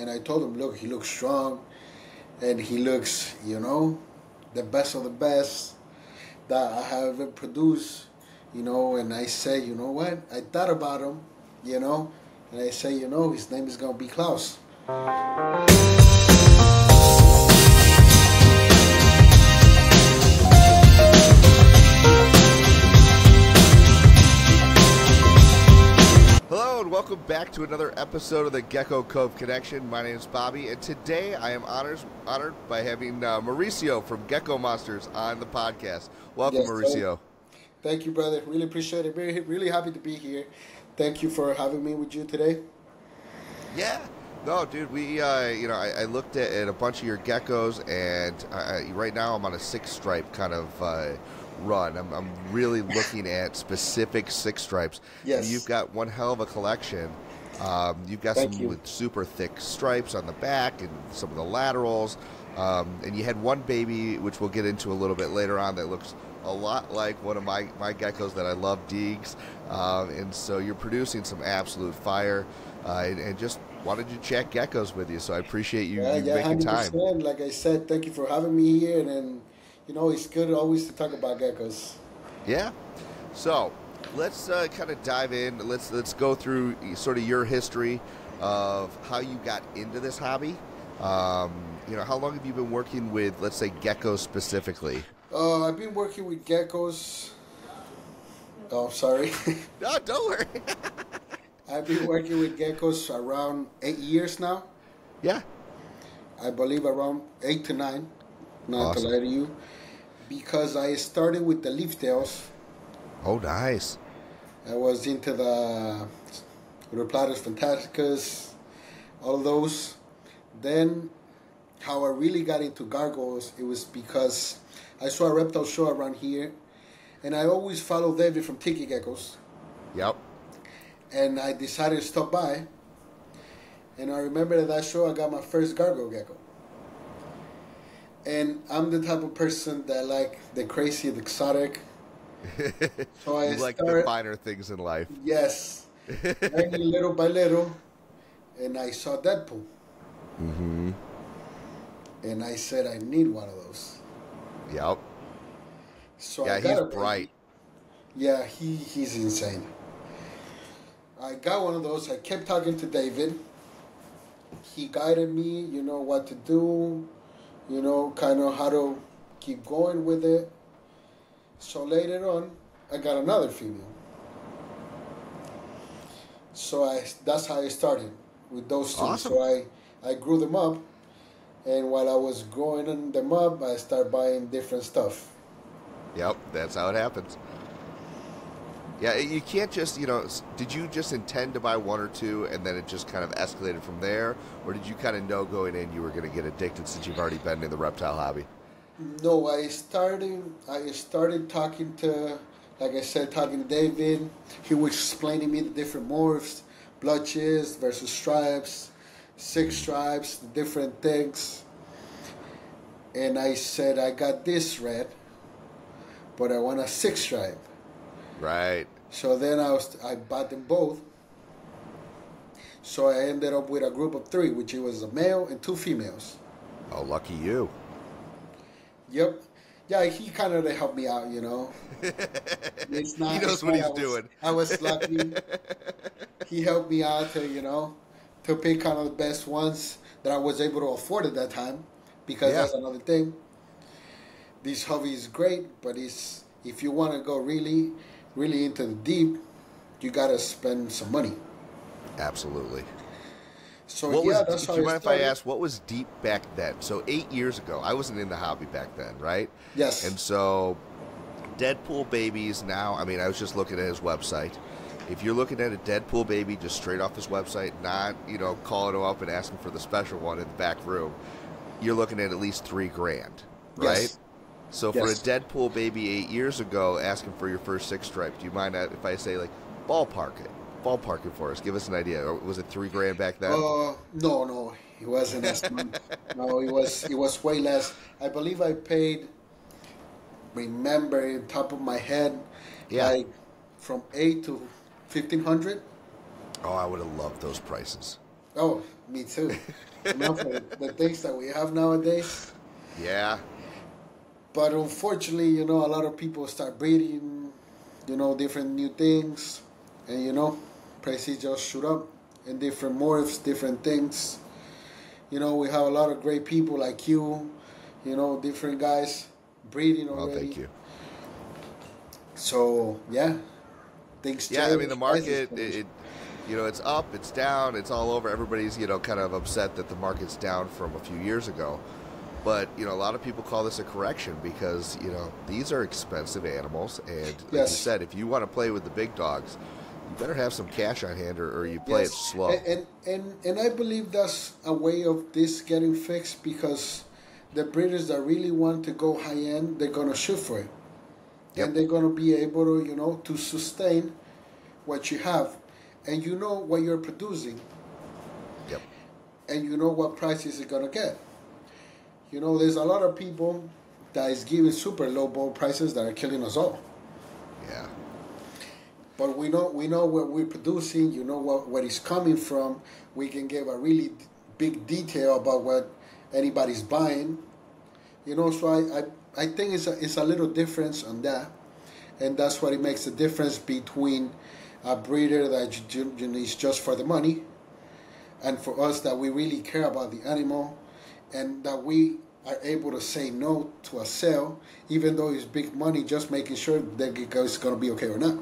And I told him, look, he looks strong, and he looks, the best of the best that I have ever produced, And I said, you know what? I thought about him, and I say, his name is gonna be Klaus. Hello and welcome back to another episode of the Gecko Cove Connection. My name is Bobby, and today I am honored by having Mauricio from Gecko Monsters on the podcast. Welcome, yes, Mauricio. Thank you, brother. Really appreciate it. Really happy to be here. Thank you for having me with you today. Yeah. No, dude, I looked at a bunch of your geckos, and right now I'm on a 6-stripe kind of run. I'm really looking at specific 6 stripes. Yes. And you've got one hell of a collection. You've got some with super thick stripes on the back and some of the laterals. And you had one baby, which we'll get into a little bit later on, that looks a lot like one of my geckos that I love, Deegs. And so you're producing some absolute fire. And just wanted to chat geckos with you, so I appreciate you making 100%. Time. Like I said, thank you for having me here, and it's good always to talk about geckos. Yeah. So let's kind of dive in. Let's go through sort of your history of how you got into this hobby. How long have you been working with, let's say, geckos specifically? I've been working with geckos. Oh, sorry. No, don't worry. I've been working with geckos around 8 years now. Yeah. I believe around 8 to 9, not awesome. To lie to you. Because I started with the leaf tails. Oh, nice. I was into the Rhodoplatus fantasticus, all of those. Then, how I really got into gargoyles, it was because I saw a reptile show around here, and I always follow David from Tiki Geckos. Yep. And I decided to stop by. And I remember at that show I got my first gargoyle gecko. And I'm the type of person that like the crazy, the exotic. So I like the finer things in life. Yes. Learning little by little. And I saw Deadpool. Mm-hmm. And I said, I need one of those. Yep. So yeah, I got he's bright. Yeah, he's insane. I got one of those. I kept talking to David. He guided me, what to do, kind of how to keep going with it. So later on, I got another female. So that's how I started with those two. Awesome. So I grew them up, and while I was growing them up, I started buying different stuff. Yep, that's how it happens. Yeah, you can't just, did you just intend to buy one or two and then it just kind of escalated from there? Or did you kind of know going in you were going to get addicted since you've already been in the reptile hobby? No, I started talking to, like I said, talking to David. He was explaining me the different morphs, blotches versus stripes, 6 stripes, the different things. And I said, I got this red, but I want a 6 stripe. Right. So then I bought them both. So I ended up with a group of 3, which was a male and 2 females. Oh, lucky you. Yep. Yeah, he kind of helped me out, It's not, he knows what he's doing. I was lucky. He helped me out to pick kind of the best ones that I was able to afford at that time. Because that's another thing. This hobby is great, but if you want to go really into the deep, you gotta spend some money. Absolutely. So that's how. Do you mind if I ask what was deep back then? So 8 years ago, I wasn't in the hobby back then, right? Yes. And so, Deadpool babies now. I mean, I was just looking at his website. If you're looking at a Deadpool baby just straight off his website, not calling him up and asking for the special one in the back room, you're looking at least $3,000, right? Yes. So for a Deadpool baby 8 years ago, asking for your first 6 stripe, do you mind if I say ballpark it for us? Give us an idea. Or was it $3,000 back then? No, it wasn't as much. No, it was way less. I believe I paid. Remember, top of my head, from $8 to $1,500. Oh, I would have loved those prices. Oh, me too. Enough of the things that we have nowadays. Yeah. But unfortunately, a lot of people start breeding, different new things, and prices just shoot up, and different morphs, different things. We have a lot of great people like you, different guys breeding Well, already. thank you. So yeah, things change. Yeah, I mean the market, it's up, it's down, it's all over. Everybody's kind of upset that the market's down from a few years ago. But a lot of people call this a correction because these are expensive animals, and like you said, if you want to play with the big dogs, you better have some cash on hand, or you play it slow. And I believe that's a way of this getting fixed because the breeders that really want to go high end, they're gonna shoot for it, and they're gonna be able to to sustain what you have, and what you're producing, and what prices you're gonna get. There's a lot of people that is giving super low ball prices that are killing us all. Yeah. But we know what we're producing. What is coming from. We can give a really big detail about what anybody's buying. So I think it's a little difference on that, and that's what it makes the difference between a breeder that is just for the money, and for us that we really care about the animal, and that we are able to say no to a sale, even though it's big money, just making sure that it's going to be okay or not.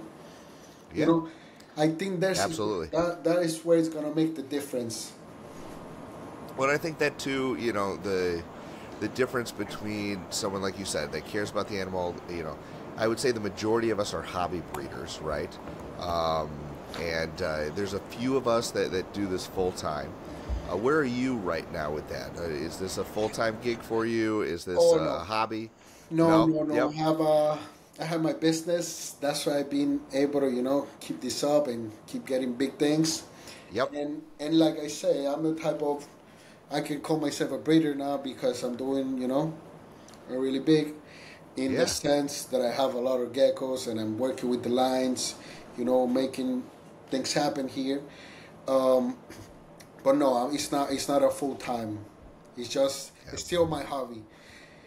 Yeah. I think there's absolutely that is where it's going to make the difference. Well, I think that too, the difference between someone like you said that cares about the animal, I would say the majority of us are hobby breeders, right? And there's a few of us that do this full time. Where are you right now with that? Is this a full-time gig for you? Is this a hobby? No. Yep. I have my business. That's why I've been able to, keep this up and keep getting big things. Yep. And like I say, I'm the type of, I can call myself a breeder now because I'm doing, a really big, in the sense that I have a lot of geckos and I'm working with the lines, making things happen here. But no, it's not a full time. It's just it's still my hobby.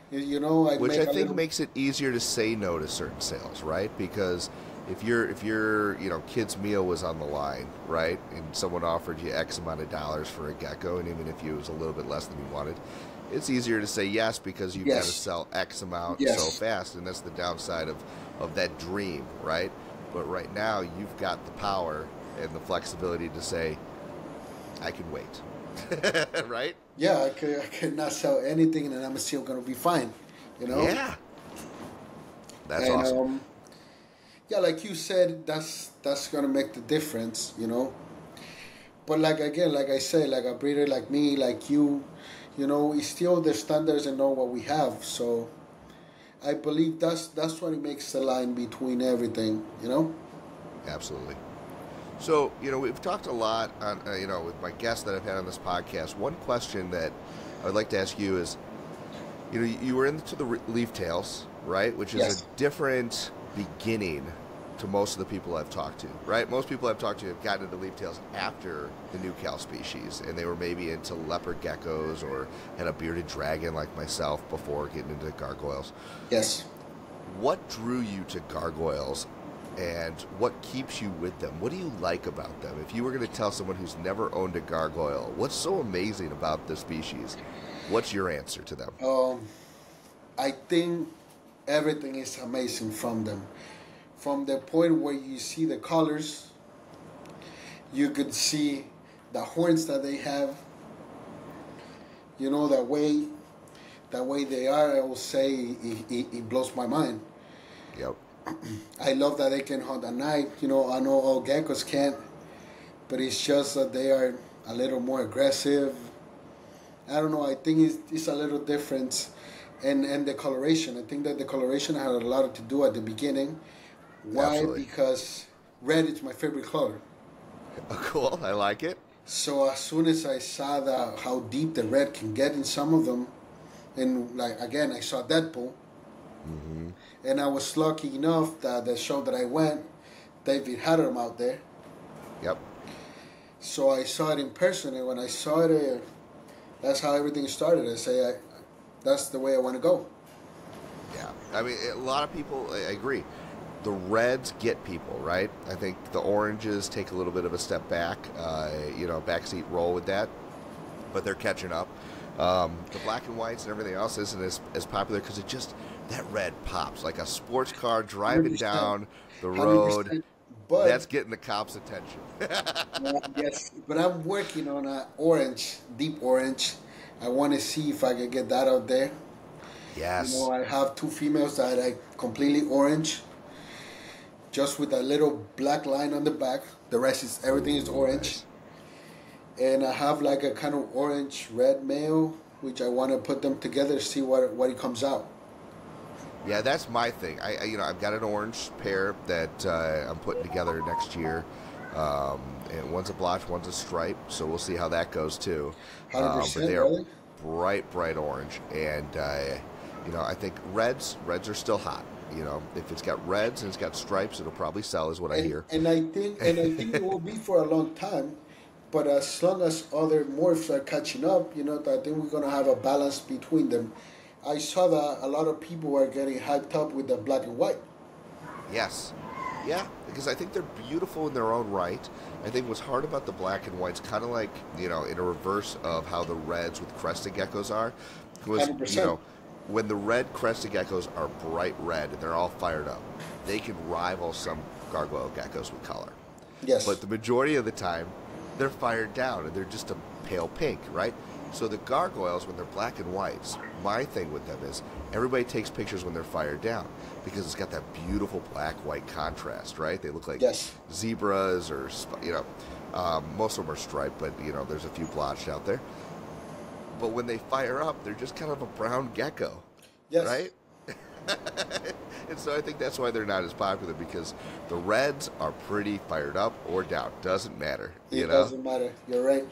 Which I think makes it easier to say no to certain sales, right? Because if your kid's meal was on the line, right, and someone offered you X amount of dollars for a gecko, and even if it was a little bit less than you wanted, it's easier to say yes because you've got to sell X amount so fast, and that's the downside of that dream, right? But right now you've got the power and the flexibility to say, I can wait. Right? Yeah, I could not sell anything and I'm still going to be fine, Yeah. That's awesome. Yeah, like you said, that's going to make the difference, But like I said, like a breeder like me, like you, it's still the standards and know what we have. So I believe that's what it makes the line between everything, Absolutely. So, we've talked a lot on, with my guests that I've had on this podcast. One question that I would like to ask you is, you were into the leaf tails, right? Which is a different beginning to most of the people I've talked to, right? Most people I've talked to have gotten into leaf tails after the new cow species, and they were maybe into leopard geckos or had a bearded dragon like myself before getting into gargoyles. Yes. What drew you to gargoyles? And what keeps you with them? What do you like about them? If you were going to tell someone who's never owned a gargoyle, what's so amazing about the species? What's your answer to them? I think everything is amazing from them. From the point where you see the colors, you could see the horns that they have. That way they are, I will say, it blows my mind. Yep. I love that they can hunt at night. I know all geckos can't, but it's just that they are a little more aggressive. I don't know. I think it's a little different, and the coloration. I think that the coloration had a lot to do at the beginning. Why? Absolutely. Because red is my favorite color. Cool. I like it. So as soon as I saw how deep the red can get in some of them, and I saw Deadpool. Mm-hmm. And I was lucky enough that the show that I went, David had them out there. Yep. So I saw it in person, and when I saw it, that's how everything started. I say, that's the way I want to go. Yeah, I mean, a lot of people, I agree. The reds get people, right? I think the oranges take a little bit of a step back, backseat roll with that, but they're catching up. The black and whites and everything else isn't as popular because that red pops like a sports car driving 100%, down the road. 100%. But That's getting the cops' attention. yes, but I'm working on a orange, deep orange. I want to see if I can get that out there. Yes. I have two females that are completely orange, just with a little black line on the back. The rest is everything is orange. Nice. And I have like a kind of orange red male, which I want to put them together, see what it comes out. Yeah, that's my thing. I've got an orange pair that I'm putting together next year, and one's a blotch, one's a stripe. So we'll see how that goes too. 100%. But they are Really? bright orange, and I think reds are still hot. If it's got reds and it's got stripes, it'll probably sell, is what I hear. And I think it will be for a long time. But as long as other morphs are catching up, I think we're gonna have a balance between them. I saw that a lot of people were getting hyped up with the black and white. Yes. Yeah, because I think they're beautiful in their own right. I think what's hard about the black and white's kind of like, in a reverse of how the reds with crested geckos are. Was, 100%. When the red crested geckos are bright red and they're all fired up, they can rival some gargoyle geckos with color. Yes. But the majority of the time, they're fired down and they're just a pale pink, right? So the gargoyles, when they're black and whites, my thing with them is everybody takes pictures when they're fired down because it's got that beautiful black-white contrast, right? They look like zebras or, most of them are striped, but, there's a few blotched out there. But when they fire up, they're just kind of a brown gecko, right? And so I think that's why they're not as popular, because the reds are pretty fired up or down. Doesn't matter, It doesn't matter. You're right.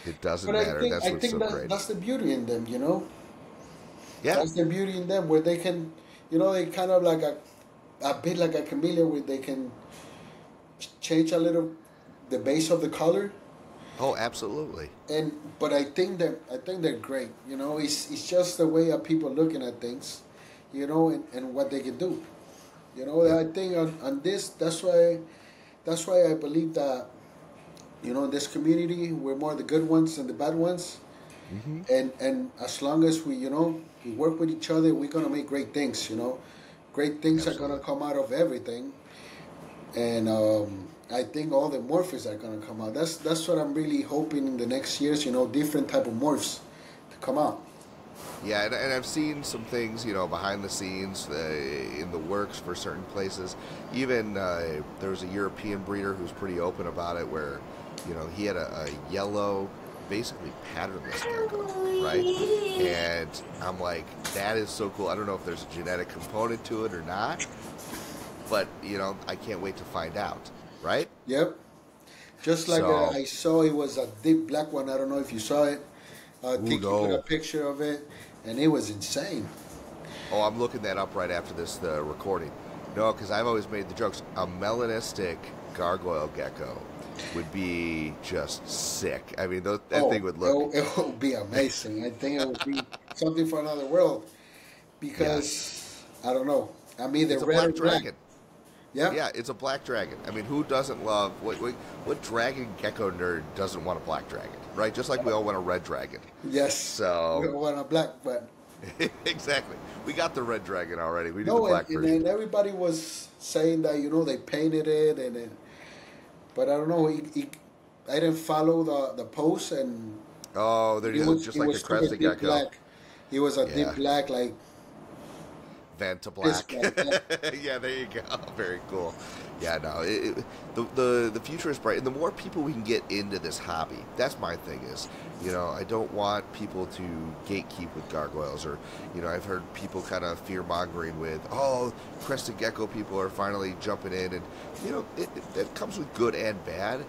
It doesn't matter. I think that's the beauty in them, Yeah. That's the beauty in them, where they can, they kind of like a bit like a chameleon, where they can change a little the base of the color. Oh, absolutely. But I think they're great. It's just the way of people looking at things, and what they can do. I think on this, that's why I believe that, in this community, we're more the good ones than the bad ones. Mm-hmm. And as long as we work with each other, we're gonna make great things. Great things Absolutely. Are gonna come out of everything. And I think all the morphs are gonna come out. That's what I'm really hoping in the next years. Different type of morphs to come out. Yeah, and I've seen some things, behind the scenes in the works for certain places. Even there was a European breeder who's pretty open about it, where, he had a yellow, basically patternless gecko, right? And I'm like, that is so cool. I don't know if there's a genetic component to it or not, but, I can't wait to find out, right? Yep. Just like I saw, it was a deep black one. I don't know if you saw it. Tiki put a picture of it, and it was insane. Oh, I'm looking that up right after this recording. No, because I've always made the jokes. A melanistic gargoyle gecko would be just sick. I mean, that thing would look... It would be amazing. I think it would be something for another world. Because, I don't know. I mean, it's a black dragon. Yeah. Yeah, it's a black dragon. I mean, who doesn't love... What dragon gecko nerd doesn't want a black dragon, right? Just like we all want a red dragon. Yes. So... We don't want a black one. Exactly. We got the red dragon already. We need the black version. And everybody was saying that, they painted it, but I don't know. I didn't follow the post, and there he was just like the crested gecko. Black. He was a deep black, like Vanta black. Yeah, there you go. Very cool. Yeah, no, the future is bright, and the more people we can get into this hobby, that's my thing is, I don't want people to gatekeep with gargoyles, or, I've heard people kind of fear-mongering with, crested gecko people are finally jumping in, and, it comes with good and bad,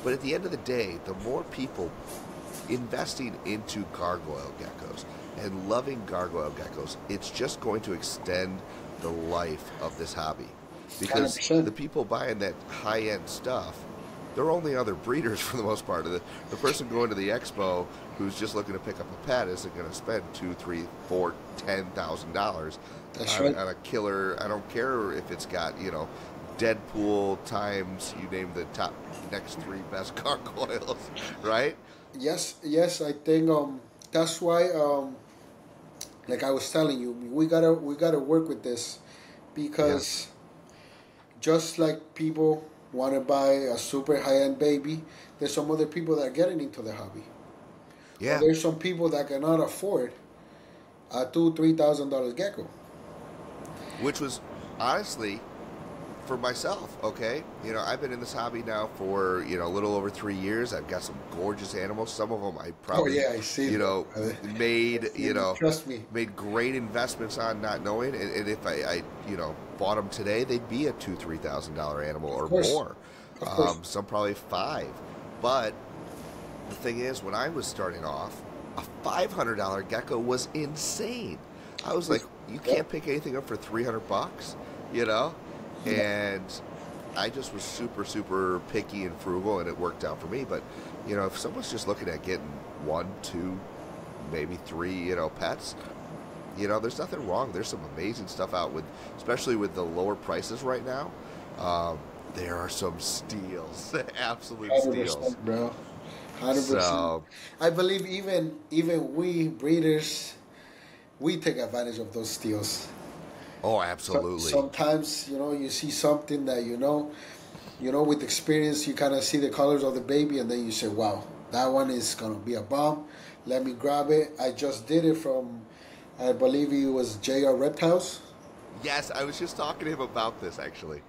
but at the end of the day, the more people investing into gargoyle geckos and loving gargoyle geckos, it's just going to extend the life of this hobby. Because 100%. the people buying that high-end stuff, they're only other breeders for the most part. The person going to the expo who's just looking to pick up a pet isn't going to spend $2, $3, $4, $10,000 on a killer. I don't care if it's got, you know, Deadpool times, you name the top next 3 best gargoyles, right? Yes, I think that's why like I was telling you, we gotta work with this, because just like people want to buy a super high end baby, there's some other people that are getting into the hobby. Yeah. Or there's some people that cannot afford a $2,000-$3,000 gecko. Which was honestly for myself, okay? You know, I've been in this hobby now for, you know, a little over 3 years. I've got some gorgeous animals. Some of them I probably, I see. You know, made, you know, trust me, made great investments on not knowing. And if I, you know, bought them today, they'd be a $2,000, $3,000 animal or more. Of course. Some probably 5. But the thing is, when I was starting off, a $500 gecko was insane. I was like, you can't pick anything up for $300, you know? And I just was super, super picky and frugal, and it worked out for me. But, you know, if someone's just looking at getting 1, 2, maybe 3, you know, pets, you know, there's nothing wrong. There's some amazing stuff out with, especially with the lower prices right now. There are some steals, absolute steals, bro. 100%. So, I believe even we breeders, we take advantage of those steals. oh, absolutely. Sometimes, you know, you see something that you know, with experience, you kind of see the colors of the baby, and then you say, wow, that one is going to be a bomb. Let me grab it. I just did it from, I believe it was JR Reptiles. Yes, I was just talking to him about this, actually.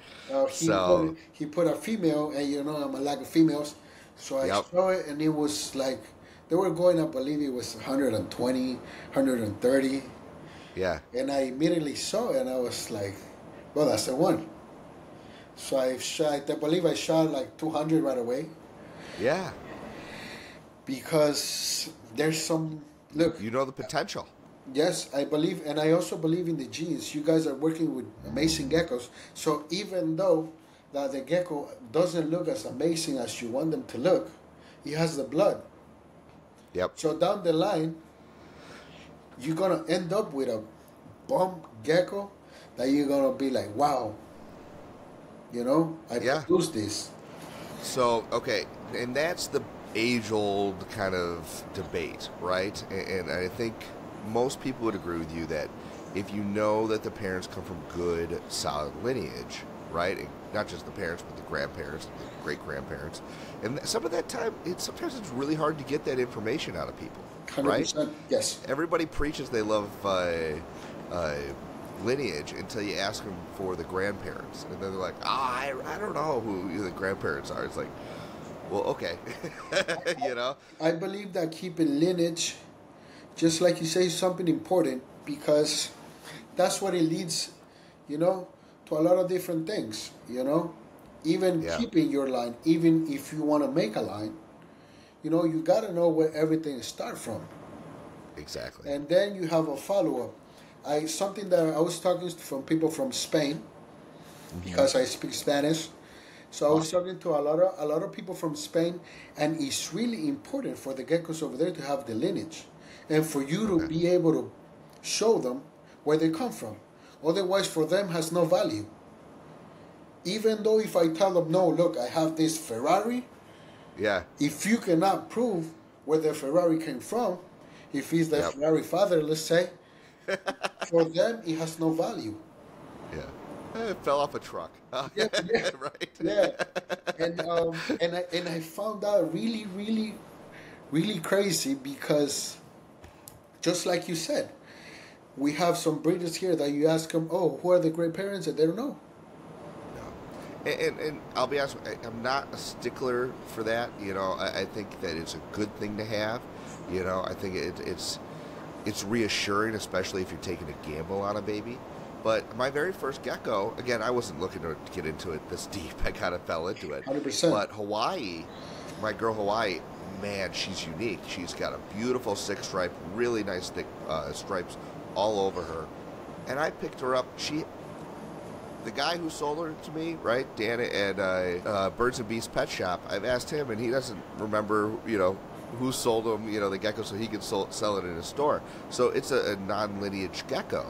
He put a female, and you know, I'm a lack of females. So I saw it, and it was like, they were going, I believe it was 120, 130. Yeah. And I immediately saw it, and I was like, well, that's the one. So I believe I shot like 200 right away. Yeah. Because there's some, look. You know the potential. Yes, I believe, and I also believe in the genes. You guys are working with amazing geckos. So even though that the gecko doesn't look as amazing as you want them to look, he has the blood. Yep. So down the line, you're going to end up with a bomb gecko that you're going to be like, wow, you know, I produced this. So, okay, and that's the age-old kind of debate, right? And I think most people would agree with you that if you know that the parents come from good, solid lineage, right? And not just the parents, but the grandparents, the great-grandparents. And some of that time, sometimes it's really hard to get that information out of people, 100%, right? Yes. Everybody preaches they love lineage until you ask them for the grandparents. And then they're like, I don't know who the grandparents are. It's like, well, okay. You know? I believe that keeping lineage, just like you say, is something important, because that's what it leads, you know, to a lot of different things, you know? Even keeping your line, even if you want to make a line, you know, you got to know where everything starts from. Exactly. And then you have a follow-up. Something that I was talking from people from Spain, because I speak Spanish. So I was talking to a lot of people from Spain, and it's really important for the geckos over there to have the lineage, and for you to be able to show them where they come from. Otherwise, for them, has no value. Even though if I tell them, no, look, I have this Ferrari. Yeah. If you cannot prove where the Ferrari came from, if he's the Ferrari father, let's say, for them, it has no value. Yeah. It fell off a truck. Yeah. Right. Yeah. And I found out really, really, really crazy, because just like you said, we have some breeders here that you ask them, oh, who are the great parents? And they don't know. No. And I'll be honest, I'm not a stickler for that. You know, I think that it's a good thing to have. You know, I think it's reassuring, especially if you're taking a gamble on a baby. But my very first gecko, again, I wasn't looking to get into it this deep. I kind of fell into it. 100%. But Hawaii, my girl Hawaii, man, she's unique. She's got a beautiful 6-stripe, really nice thick stripes all over her. And I picked her up. the guy who sold her to me, right, Dan at Birds and Beasts Pet Shop, I've asked him, and he doesn't remember, who sold him, the gecko, so he could sell it in his store. So it's a non-lineage gecko.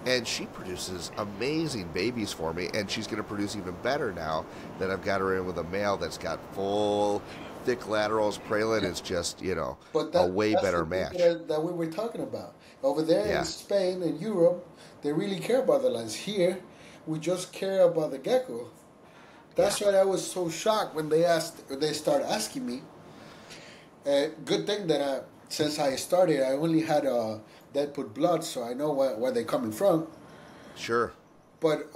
And she produces amazing babies for me, and she's going to produce even better now that I've got her in with a male that's got full, thick laterals. Praline is just, a way better match. That we were talking about. Over there in Spain and Europe, they really care about the lines. Here, we just care about the gecko. That's why I was so shocked when they started asking me. Good thing that since I started, I only had dead put blood, so I know where they're coming from. Sure. But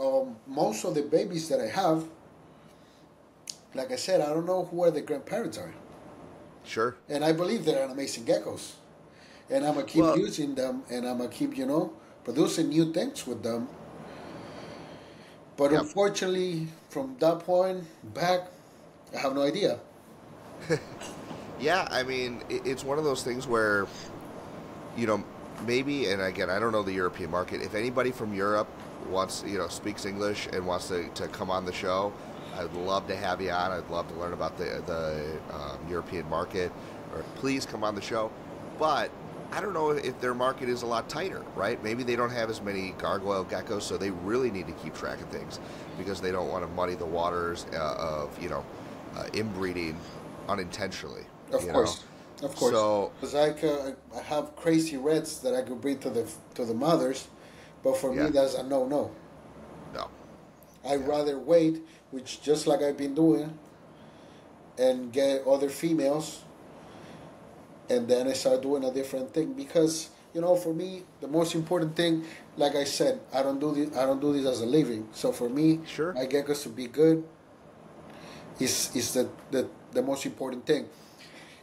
most of the babies that I have, like I said, I don't know who the grandparents are. Sure. And I believe they're amazing geckos. And I'm going to keep using them, and I'm going to keep, producing new things with them. But unfortunately, from that point back, I have no idea. Yeah, I mean, it's one of those things where, maybe, and again, I don't know the European market. If anybody from Europe wants, speaks English and wants to come on the show, I'd love to have you on. I'd love to learn about the European market. Or please come on the show. But I don't know if their market is a lot tighter, right? Maybe they don't have as many gargoyle geckos, so they really need to keep track of things because they don't want to muddy the waters of, inbreeding unintentionally. Of course. So, because I have crazy reds that I could breed to the mothers, but for me that's a no. No. I'd rather wait, which just like I've been doing, and get other females, and then I start doing a different thing because for me the most important thing, like I said, I don't do this as a living. So for me, my geckos to be good is the most important thing.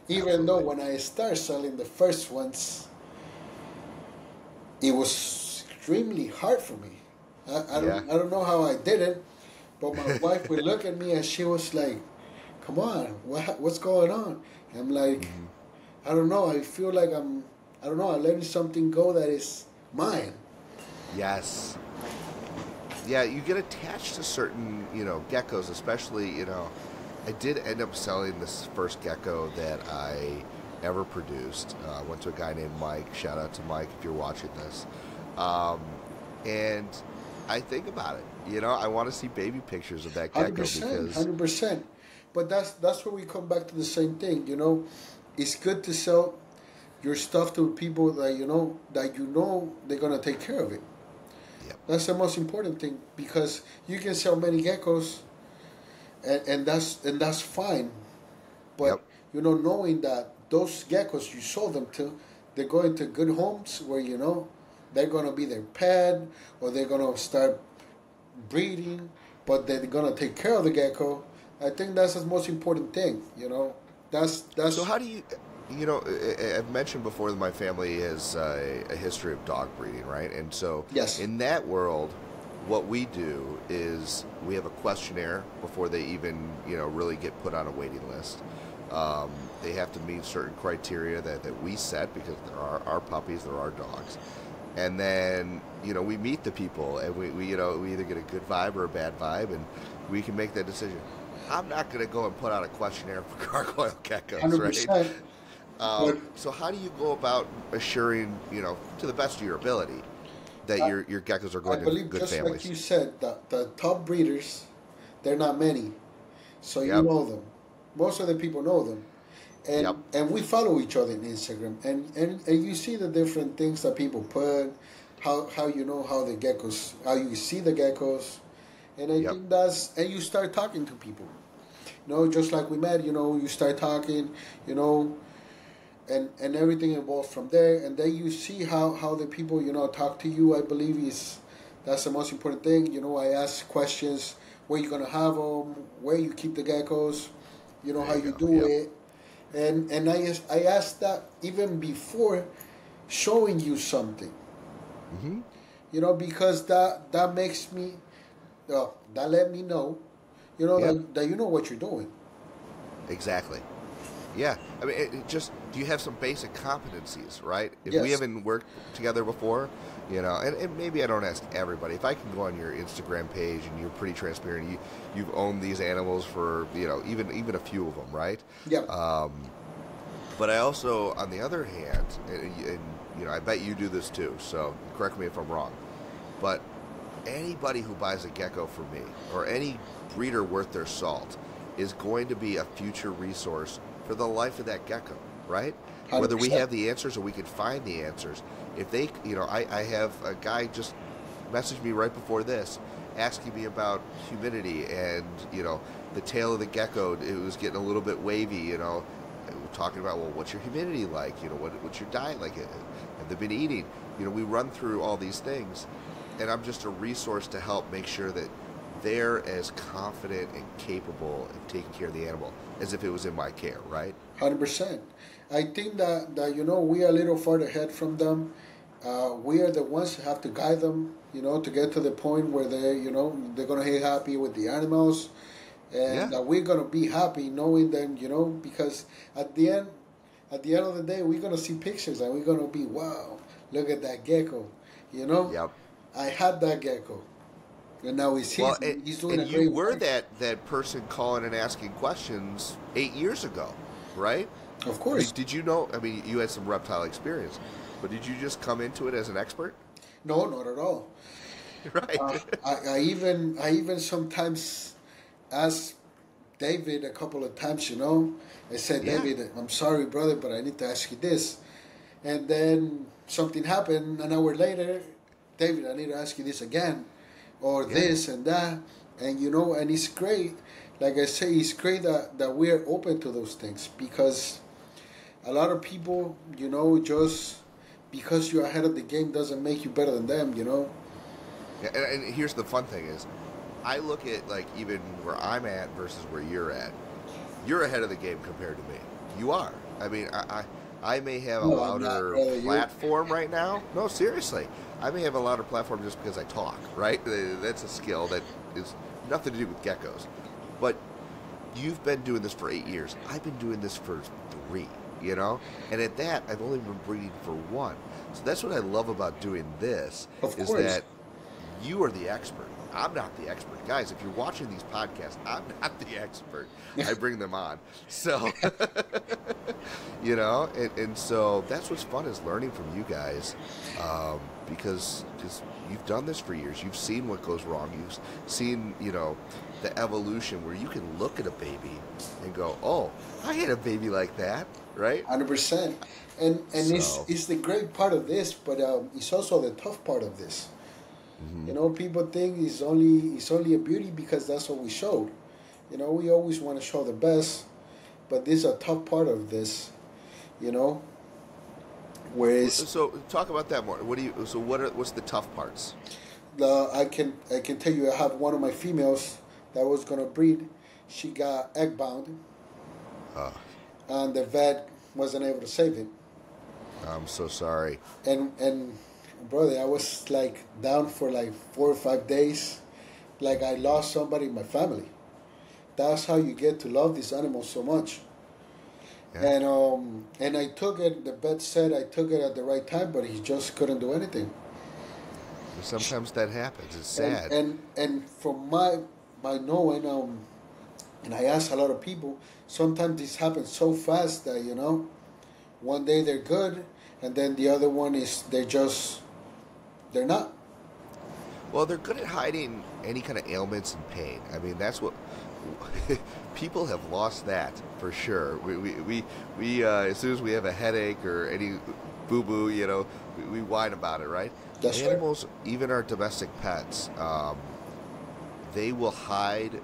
Even though when I started selling the first ones, it was extremely hard for me. I don't know how I did it, but my wife would look at me and she was like, "Come on, what's going on?" And I'm like, I don't know. I feel like I'm letting something go that is mine. Yes. Yeah, you get attached to certain, geckos, especially, I did end up selling this first gecko that I ever produced. Went to a guy named Mike. Shout out to Mike if you're watching this. And I think about it. I want to see baby pictures of that gecko 100%. But that's where we come back to the same thing. It's good to sell your stuff to people that they're gonna take care of it. Yep. That's the most important thing because you can sell many geckos. And that's fine, but knowing that those geckos you sold them to, they're going to good homes where they're gonna be their pet or they're gonna start breeding, but they're gonna take care of the gecko. I think that's the most important thing. That's. So how do you? I've mentioned before that my family has a history of dog breeding, right? And so in that world, what we do is we have a questionnaire before they even, really get put on a waiting list. They have to meet certain criteria that we set because there are our puppies, there are dogs. And then, we meet the people and we either get a good vibe or a bad vibe and we can make that decision. I'm not going to go and put out a questionnaire for gargoyle geckos, 100%. right? So how do you go about assuring, to the best of your ability, that your geckos are going to good families? Just like you said, the top breeders, they're not many. So you know them. Most of the people know them. And we follow each other on Instagram. And you see the different things that people put, how how the geckos, how you see the geckos. And I think and you start talking to people. Just like we met, you start talking, and everything evolved from there. And then you see how the people, talk to you. I believe that's the most important thing. I ask questions, where you going to have them, where you keep the geckos, how you do it. And I asked that even before showing you something. Mm-hmm. Because that makes me, that let me know, that you know what you're doing. Exactly. Yeah, I mean, it just, do you have some basic competencies, right? If Yes. we haven't worked together before, and maybe I don't ask everybody. If I can go on your Instagram page and you're pretty transparent, you've owned these animals for, even a few of them, right? Yeah. But I also, on the other hand, and I bet you do this too, so correct me if I'm wrong, but anybody who buys a gecko from me, or any breeder worth their salt, is going to be a future resource for the life of that gecko, right? 100%. Whether we have the answers or we can find the answers. If they, I have a guy just messaged me right before this, asking me about humidity and, the tail of the gecko, it was getting a little bit wavy, talking about, well, what's your humidity like? What's your diet like? Have they been eating? We run through all these things, and I'm just a resource to help make sure that they're as confident and capable of taking care of the animal as if it was in my care, right? 100%. I think that we are a little further ahead from them. We are the ones who have to guide them, to get to the point where they're gonna be happy with the animals, and that we're gonna be happy knowing them, because at the end of the day, we're gonna see pictures and we're gonna be, wow, look at that gecko, Yep. I had that gecko, and now he's doing a great you were work. that person calling and asking questions 8 years ago, right? Of course. Did you know? I mean, you had some reptile experience, but did you just come into it as an expert? No, not at all. Right. I even sometimes ask David a couple of times, I said, David, I'm sorry, brother, but I need to ask you this. And then something happened an hour later, David, I need to ask you this again, or this and that. And, and it's great. Like I say, it's great that we are open to those things, because a lot of people, just because you're ahead of the game doesn't make you better than them, Yeah, and here's the fun thing is, I look at, like, even where I'm at versus where you're at. You're ahead of the game compared to me. You are. I mean, I may have a louder platform right now. No, seriously. I may have a louder platform just because I talk, right? That's a skill that is nothing to do with geckos. But you've been doing this for 8 years. I've been doing this for 3, And at that, I've only been breeding for 1. So that's what I love about doing this, is that you are the expert. I'm not the expert. Guys, if you're watching these podcasts, I'm not the expert. I bring them on. So, and so that's what's fun, is learning from you guys, because you've done this for years. You've seen what goes wrong. You've seen, the evolution where you can look at a baby and go, oh, I had a baby like that, right? 100%. And it's the great part of this, but it's also the tough part of this. Mm-hmm. People think it's only a beauty because that's what we showed. We always want to show the best, but this is a tough part of this. Whereas, so talk about that more. What's the tough parts? I can tell you, I have one of my females that was gonna breed. She got egg bound, and the vet wasn't able to save it. I'm so sorry. And brother, I was like down for like 4 or 5 days, like I lost somebody in my family. That's how you get to love these animals so much. Yeah. And I took it. The vet said I took it at the right time, but he just couldn't do anything. Sometimes that happens. It's sad. And from my knowing, and I ask a lot of people, sometimes this happens so fast that one day they're good, and then the other one is they're not. Well, they're good at hiding any kind of ailments and pain. I mean, that's what people have lost that for sure. We as soon as we have a headache or any boo boo, we whine about it, right? That's Animals, even our domestic pets, they will hide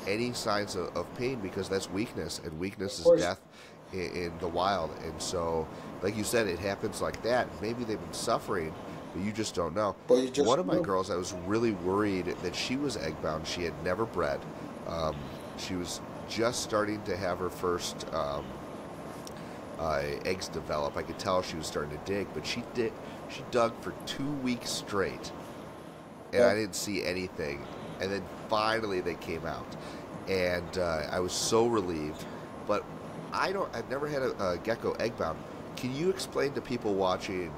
any signs of pain because that's weakness, and weakness is death in the wild. And so, like you said, it happens like that. Maybe they've been suffering, but you just don't know. One of my girls, I was really worried that she was egg bound. She had never bred. She was just starting to have her first eggs develop. I could tell she was starting to dig, but she dug for 2 weeks straight, and I didn't see anything. And then finally they came out, and I was so relieved. But I've never had a gecko egg-bound. Can you explain to people watching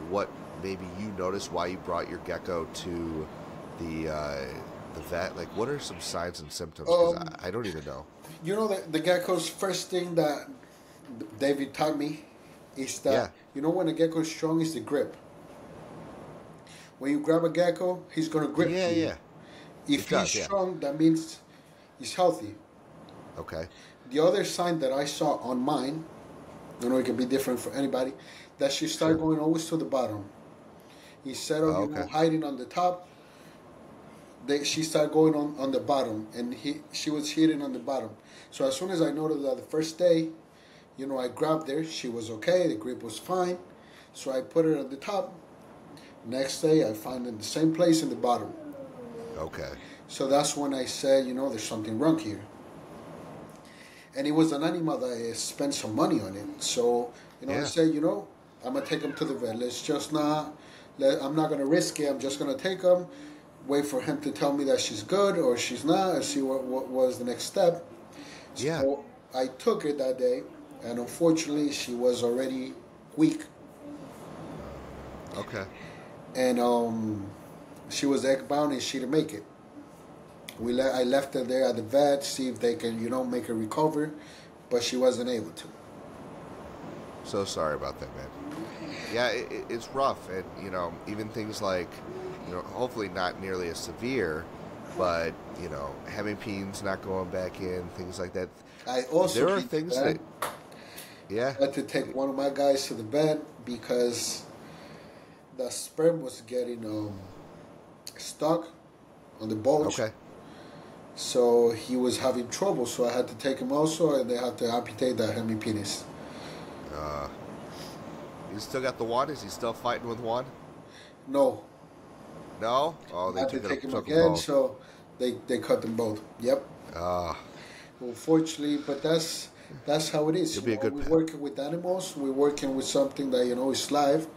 what maybe you noticed, why you brought your gecko to the vet? Like, what are some signs and symptoms? Because I don't even know. You know, the gecko's first thing that David taught me is that, you know, when a gecko is strong, is the grip. When you grab a gecko, he's going to grip you. Yeah. If he's strong, that means he's healthy. Okay. The other sign that I saw on mine, you know, it can be different for anybody, that she started going always to the bottom. Instead of, you know, hiding on the top, she started going on the bottom, and she was hitting on the bottom. So as soon as I noticed that the first day, you know, I grabbed her, she was okay, the grip was fine, so I put her at the top. Next day, I find it in the same place in the bottom. Okay. So that's when I said, you know, there's something wrong here. And it was an animal that I spent some money on it. So, you know, I said, you know, I'm going to take him to the vet. I'm not going to risk it. I'm just going to take him, wait for him to tell me that she's good or she's not, and see what was the next step. So I took her that day, and unfortunately, she was already weak. Okay. And she was egg bound, and she didn't make it. I left her there at the vet, see if they can, you know, make her recover, but she wasn't able to. So sorry about that, man. Yeah, it's rough, and you know, even things like, you know, hopefully not nearly as severe, but you know, hemipenes not going back in, things like that. There are things that. I had to take one of my guys to the vet because the sperm was getting stuck on the bulge. Okay. So he was having trouble, so I had to take him also, and they had to amputate the hemipenis. You still got the one? Is he still fighting with one? No. No? Oh, they had to take him again, both. So they cut them both. Yep. Unfortunately, but that's how it is. We're working with animals. We're working with something that, you know, is live,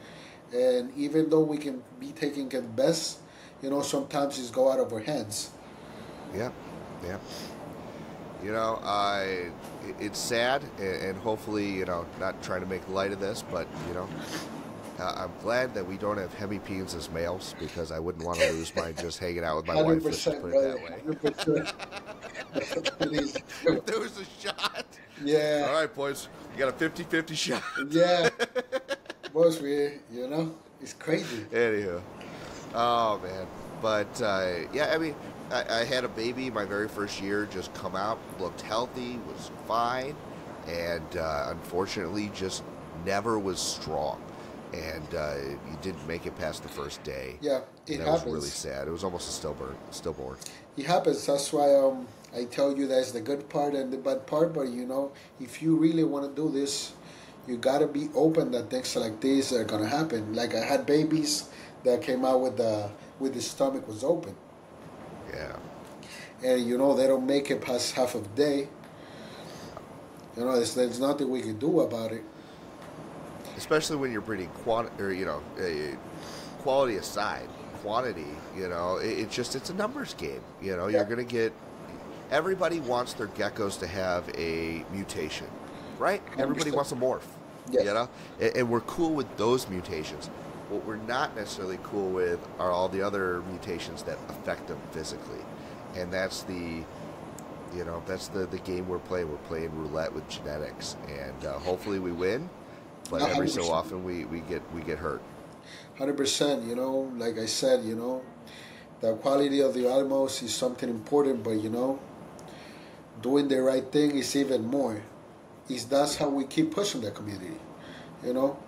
and even though we can be taking it best, you know, sometimes it's go out of our hands. Yeah. You know, it's sad, and hopefully, you know, not trying to make light of this, but, you know, I'm glad that we don't have hemipenes as males, because I wouldn't want to lose mine just hanging out with my wife. Let's just put it that way. If there was a shot. Yeah. All right, boys. You got a 50-50 shot. Yeah. Boys, you know, it's crazy. Anywho. Oh, man. But, yeah, I mean, I had a baby my very first year, just come out, looked healthy, was fine, and unfortunately just never was strong. And you didn't make it past the first day. Yeah, it happens. It was really sad. It was almost a stillborn. It happens. That's why I tell you that's the good part and the bad part. But, you know, if you really want to do this, you got to be open that things like this are going to happen. Like I had babies that came out with the stomach was open. Yeah. And, you know, they don't make it past half of the day. You know, there's nothing we can do about it. Especially when you're breeding quality aside, quantity, you know, it's a numbers game. You know, you're going to get, everybody wants their geckos to have a mutation, right? Everybody wants a morph, you know, and we're cool with those mutations. What we're not necessarily cool with are all the other mutations that affect them physically. And that's the game we're playing. We're playing roulette with genetics, and hopefully we win. But every 100%. So often we get hurt. 100%. You know, like I said, you know, the quality of the animals is something important, but, you know, doing the right thing is even more. That's how we keep pushing the community, you know,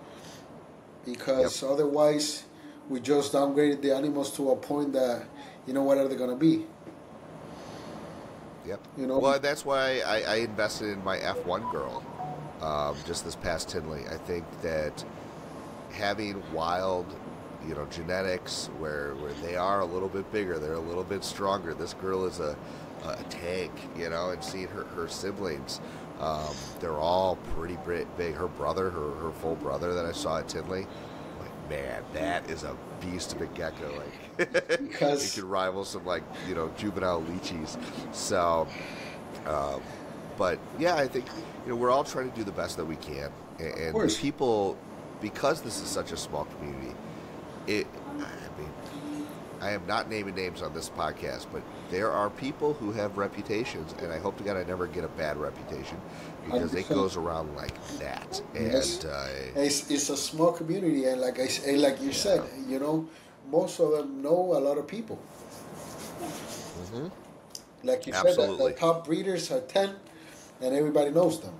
because otherwise we just downgraded the animals to a point that, you know, what are they going to be? Yep. You know. Well, that's why I invested in my F1 girl. Just this past Tinley, I think that having wild, you know, genetics where they are a little bit bigger, they're a little bit stronger. This girl is a tank, you know, and seeing her siblings, they're all pretty big. Her brother, her full brother that I saw at Tinley, like, man, that is a beast of a gecko. Like, because he could rival some, like, you know, juvenile lychees. So, But yeah, I think we're all trying to do the best that we can, Of and course. people, because this is such a small community, I mean, I am not naming names on this podcast, but there are people who have reputations, and I hope to God I never get a bad reputation because it 100%. goes around like that. Yes. And It's a small community, and like you yeah, said, most of them know a lot of people. hmm Like you said, the absolutely, top breeders are 10, and everybody knows them.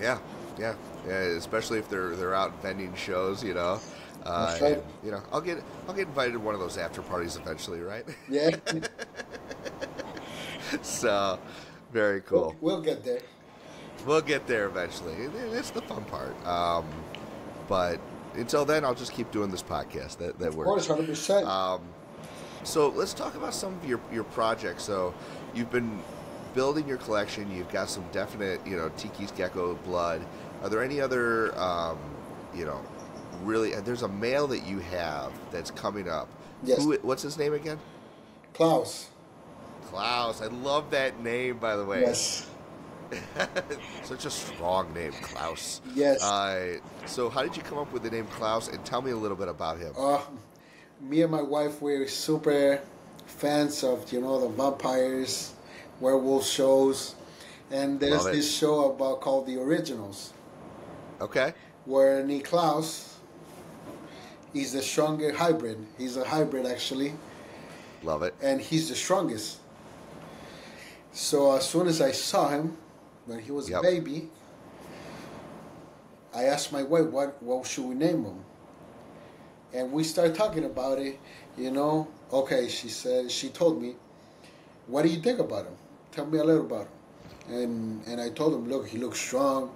yeah, yeah, yeah. Especially if they're out vending shows. That's right. And I'll get invited to one of those after parties eventually, right? Yeah, So, very we'll, cool. we'll get there. We'll get there eventually. That's the fun part. But until then, I'll just keep doing this podcast. That Of course, works. 100%. So let's talk about some of your projects. So you've been building your collection. You've got some definite, Tiki's gecko blood. Are there any other, you know, really? There's a male that you have that's coming up. Yes. What's his name again? Klaus. Klaus. I love that name, by the way. Yes. Such a strong name, Klaus. Yes. So how did you come up with the name Klaus? And tell me a little bit about him. Me and my wife were super fans of the vampires, werewolf shows, and there's Love it. this show called The Originals, Okay. where Nick Klaus is the stronger hybrid. He's a hybrid actually, Love it. and he's the strongest. So as soon as I saw him when he was Yep. a baby, I asked my wife, what should we name him? And we started talking about it, Okay, she told me, what do you think about him? Tell me a little about him. And I told him, look, he looks strong,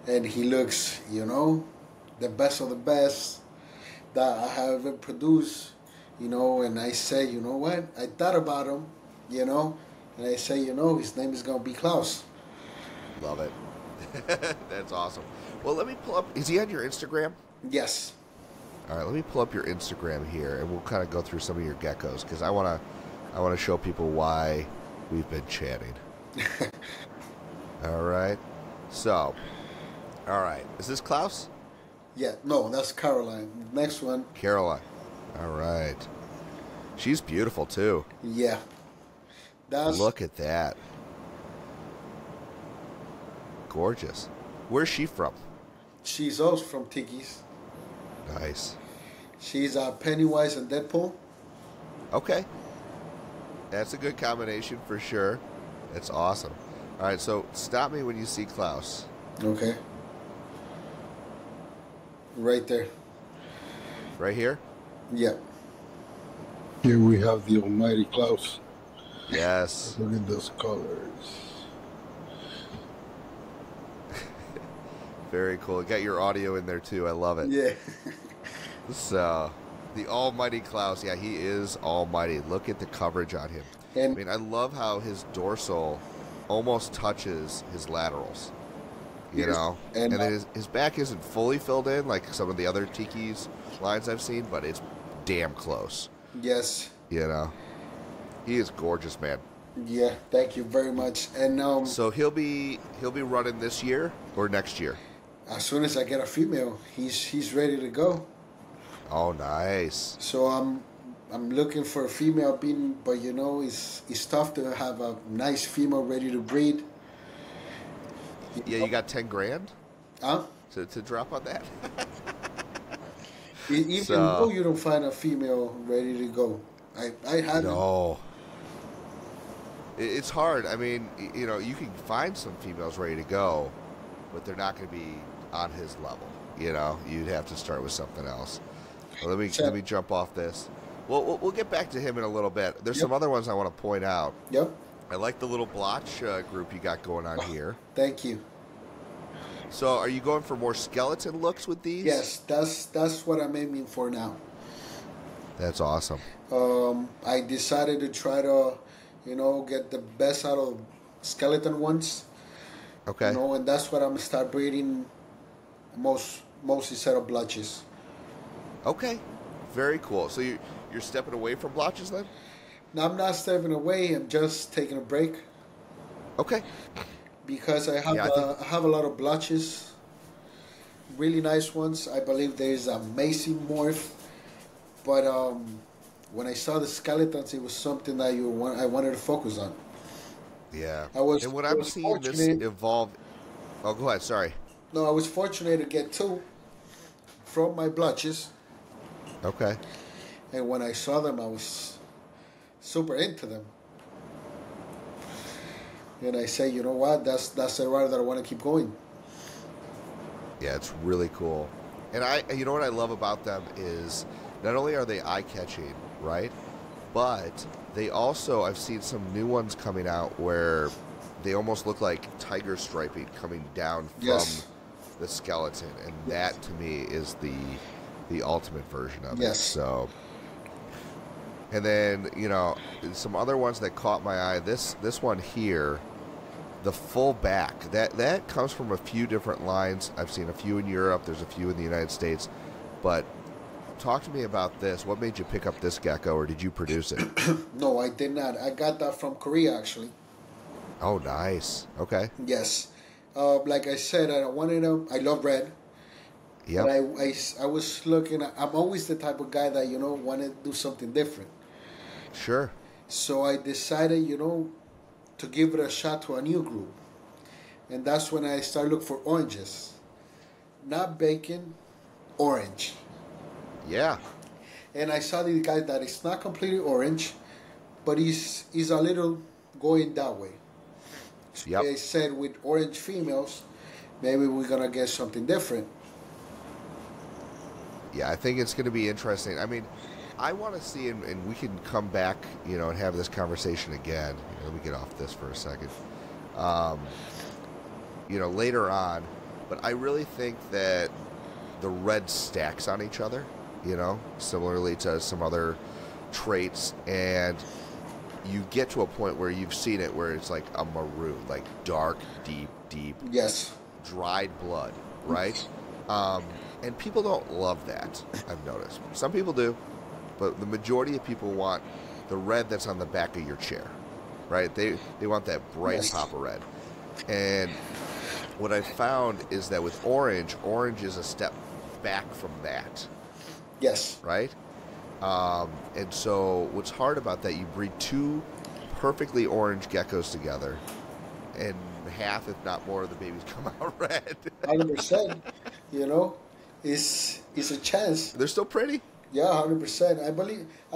and he looks, the best of the best that I have ever produced, And I said, you know what? I thought about him, and I say, his name is gonna be Klaus. Love it. That's awesome. Well, let me pull up. Is he on your Instagram? Yes. All right, let me pull up your Instagram here, and we'll kind of go through some of your geckos because I want to show people why we've been chatting. All right. So, all right. Is this Klaus? Yeah. No, that's Caroline. Next one. Caroline. All right. She's beautiful too. Yeah. Look at that. Gorgeous. Where's she from? She's also from Tiki's. Nice. She's Pennywise and Deadpool. Okay. That's a good combination for sure. That's awesome. All right, so stop me when you see Klaus. Okay. Right there. Right here? Yeah. Here we have the almighty Klaus. Yes. Look at those colors. Very cool. You got your audio in there too. I love it. Yeah. So, the almighty Klaus. Yeah, he is almighty. Look at the coverage on him. And I mean, I love how his dorsal almost touches his laterals. You know? And then his back isn't fully filled in like some of the other Tiki's lines I've seen, but it's damn close. yes. You know? He is gorgeous, man. Yeah. Thank you very much. And So he'll be running this year or next year? as soon as I get a female, he's ready to go. Oh, nice. So I'm looking for a female being, but it's tough to have a nice female ready to breed. Yeah, you got 10 grand Huh? to drop on that? Even So- though you don't find a female ready to go, I had No. It's hard. I mean, you can find some females ready to go, but they're not going to be on his level. You'd have to start with something else. Well, let me jump off this. Well, we'll get back to him in a little bit. There's Yep. some other ones I want to point out. Yep. I like the little blotch group you got going on here. Thank you. So, are you going for more skeleton looks with these? Yes, that's what I'm aiming for now. That's awesome. I decided to try to, get the best out of skeleton ones. Okay. And that's what I'm gonna start breeding. Mostly set of blotches. Okay. Very cool. So you're stepping away from blotches then? Now I'm not stepping away. I'm just taking a break. Okay. because Yeah, I think. I have a lot of blotches, really nice ones. I believe there is amazing morph, but when I saw the skeletons, it was something that I wanted to focus on. Yeah. And what I I'm was seeing this fortunate. evolve. Oh, go ahead. Sorry. No, I was fortunate to get two from my blotches, Okay. and when I saw them, I was super into them. And I say, you know what? That's a ride that I want to keep going. Yeah, it's really cool. And you know what I love about them is not only are they eye catching, right? But they also, I've seen some new ones coming out where they almost look like tiger striping coming down from Yes. the skeleton, and Yes. that to me is the ultimate version of it. Yes. So, and then some other ones that caught my eye. This one here, the full back, that comes from a few different lines. I've seen a few in Europe. There's a few in the United States, but talk to me about this. What made you pick up this gecko, or did you produce it? No, I did not. I got that from Korea, actually. Oh, nice. Okay. Yes. Like I said, I wanted to. I love red, but Yep. I was looking. I'm always the type of guy that want to do something different. Sure. So I decided, to give it a shot to a new group, and that's when I started looking for oranges, not bacon, orange. Yeah. And I saw the guy that is not completely orange, but he's a little going that way. So Yep. I said with orange females, maybe we're gonna get something different. Yeah, I think it's going to be interesting. I mean, I want to see, and we can come back, and have this conversation again. Let me get off this for a second. Um, later on, but I really think that the red stacks on each other, similarly to some other traits, and you get to a point where you've seen it where it's like a maroon, like dark, deep, Yes. dried blood, right? And people don't love that, I've noticed. Some people do, but the majority of people want the red that's on the back of your chair, right? They want that bright Yes. pop of red. And what I found is that with orange is a step back from that, Yes. right? And so what's hard about that, you breed two perfectly orange geckos together, and half, if not more, of the babies come out red. 100%. You know, it's a chance. They're still pretty. Yeah, 100%. I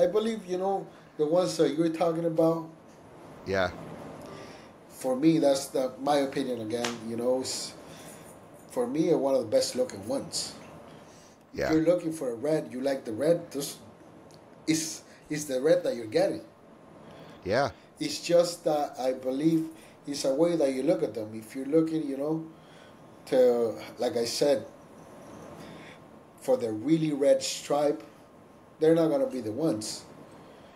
believe the ones that you're talking about. Yeah. For me, that's my opinion again. It's, for me, one of the best looking ones. If Yeah. you're looking for a red, you like the red. This is the red that you're getting. Yeah. It's just that I believe it's a way that you look at them. If you're looking, to, like I said, for the really red stripe, they're not gonna be the ones.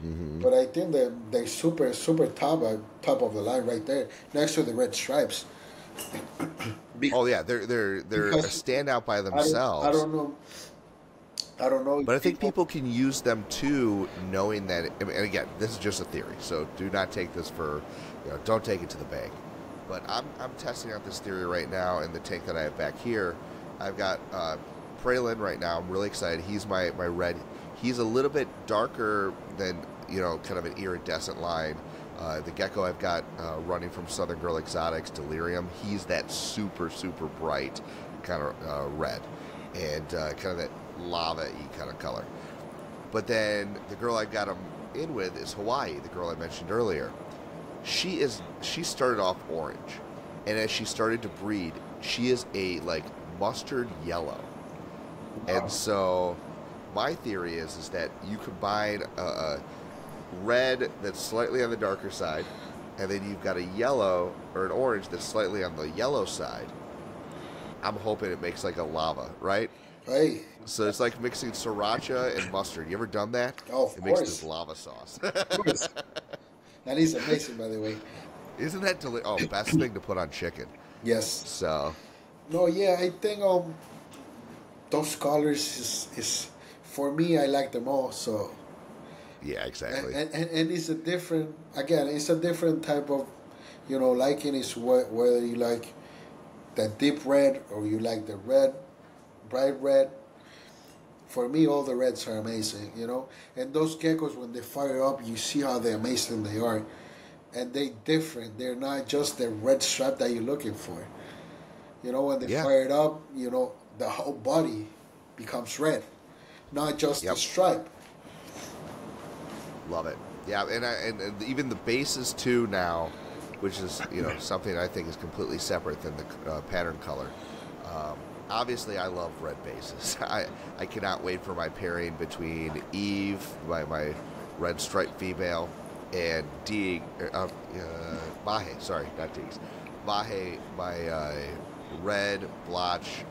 Mm-hmm. But I think that they're super top of the line right there, next to the red stripes. Oh yeah, they're a Because standout by I themselves. don't know. I don't know. But I think people can use them too, knowing that. And again, this is just a theory, so do not take this for, don't take it to the bank. But I'm testing out this theory right now in the tank that I have back here. I've got Pralin right now. I'm really excited. He's my red. He's a little bit darker than kind of an iridescent line. The gecko I've got running from Southern Girl Exotics, Delirium. He's that super bright kind of red, and kind of that lava-y kind of color. But then the girl I got him in with is Hawaii, the girl I mentioned earlier. She started off orange, and as she started to breed, she is a mustard yellow. Wow. And so my theory is that you combine a red that's slightly on the darker side, and then you've got a yellow or an orange that's slightly on the yellow side. I'm hoping it makes like a lava, right? Hey. So it's like mixing sriracha and mustard. You ever done that? Oh, of It makes course. this lava sauce. Of course. That is amazing, by the way. Isn't that delicious? Oh, best thing to put on chicken. Yes. So, No, yeah, I think those colors is for me. I like them all. So yeah, exactly. and it's a different type of liking is whether you like the deep red or you like the red, bright red. For me, all the reds are amazing. And those geckos, when they fire up, you see how they're amazing they are. And they different. They're not just the red stripe that you're looking for. When they fire it up, the whole body becomes red, not just the stripe. Love it. Yeah, and even the bases too now, which is something I think is completely separate than the pattern color. Obviously, I love red bases. I cannot wait for my pairing between Eve, my red striped female, and Mahe. Sorry, not Deegs. Mahe, my red blotch.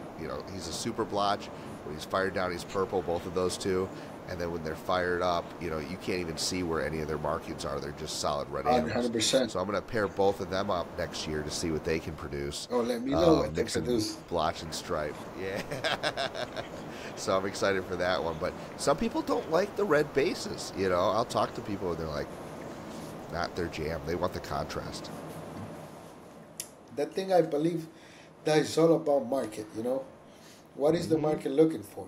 He's a super blotch. When he's fired down, he's purple. Both of those two. And then when they're fired up, you can't even see where any of their markings are. They're just solid red animals. 100%. So I'm going to pair both of them up next year to see what they can produce. Oh, let me know what they mix and produce. Blotch and stripe. Yeah. So I'm excited for that one. But some people don't like the red bases. I'll talk to people and they're like, not their jam. They want the contrast. That thing, I believe, that is all about market. What is the market looking for?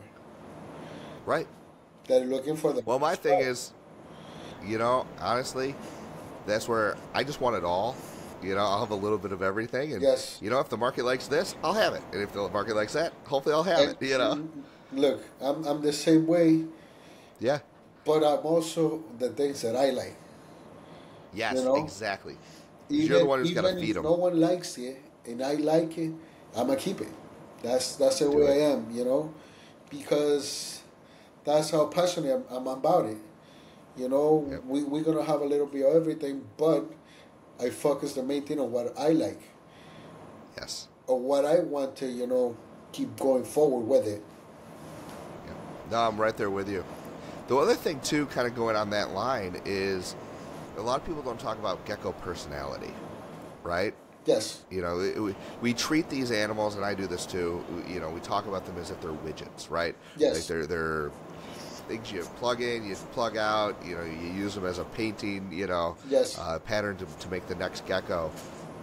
Right. They're looking for the. Well, my thing is, honestly, that's where I just want it all. I'll have a little bit of everything, and yes. If the market likes this, I'll have it, and if the market likes that, hopefully I'll have it. Look, I'm the same way. Yeah. But I'm also the things that I like. Yes, exactly. You're the one who's got to feed them. If no one likes it and I like it, I'm gonna keep it. That's the way I am. Because that's how passionate I'm about it. We're going to have a little bit of everything, but I focus the main thing on what I like. Yes. Or what I want to, keep going forward with it. Yeah. No, I'm right there with you. The other thing, too, kind of going on that line is a lot of people don't talk about gecko personality, right? Yes. We treat these animals, and I do this too. We talk about them as if they're widgets, right? Yes. Like they're things you plug in, you plug out. You use them as a painting, yes. Pattern to make the next gecko.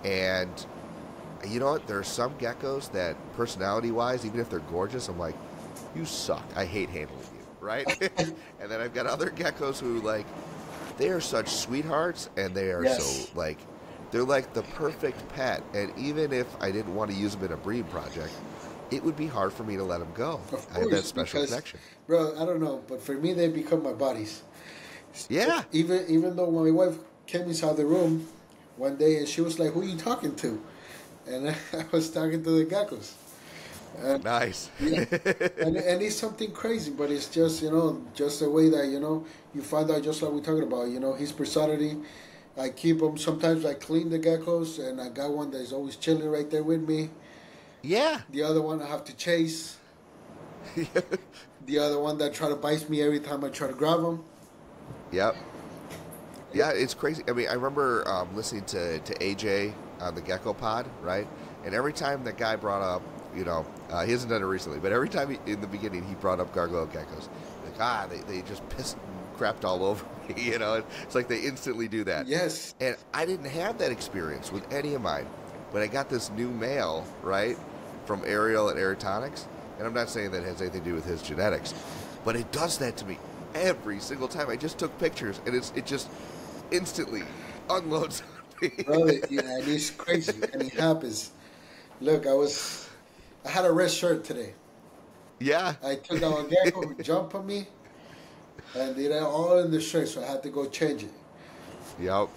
And you know what? There are some geckos that, personality-wise, even if they're gorgeous, I'm like, you suck. I hate handling you, right? And then I've got other geckos who they are such sweethearts, and they are so they're like the perfect pet, and even if I didn't want to use them in a breeding project, it would be hard for me to let them go. Of course, I have that special connection. Bro, I don't know, but for me, they become my buddies. Yeah. Even though when my wife came inside the room one day and she was like, "Who are you talking to?" And I was talking to the geckos. Nice. Yeah. and it's something crazy, but it's just, just the way that, you find out, just like we're talking about, his personality. I keep them. Sometimes I clean the geckos, and I got one that is always chilling right there with me. Yeah. The other one I have to chase. The other one that try to bite me every time I try to grab them. Yep. Yeah, it's crazy. I mean, I remember listening to AJ on the Gecko Pod, right? And every time that guy brought up, he hasn't done it recently, but every time in the beginning he brought up gargoyle geckos, they just pissed and crapped all over me. It's like they instantly do that. Yes. And I didn't have that experience with any of mine, but I got this new male, right, from Ariel at Aerotonics, and I'm not saying that has anything to do with his genetics, but it does that to me every single time. I just took pictures, and it just instantly unloads on me. Brother, and it's crazy, and it happens. Look, I had a red shirt today. Yeah. I took out a gecko who jumped on me, and they were all in the shirt, so I had to go change it. Yep.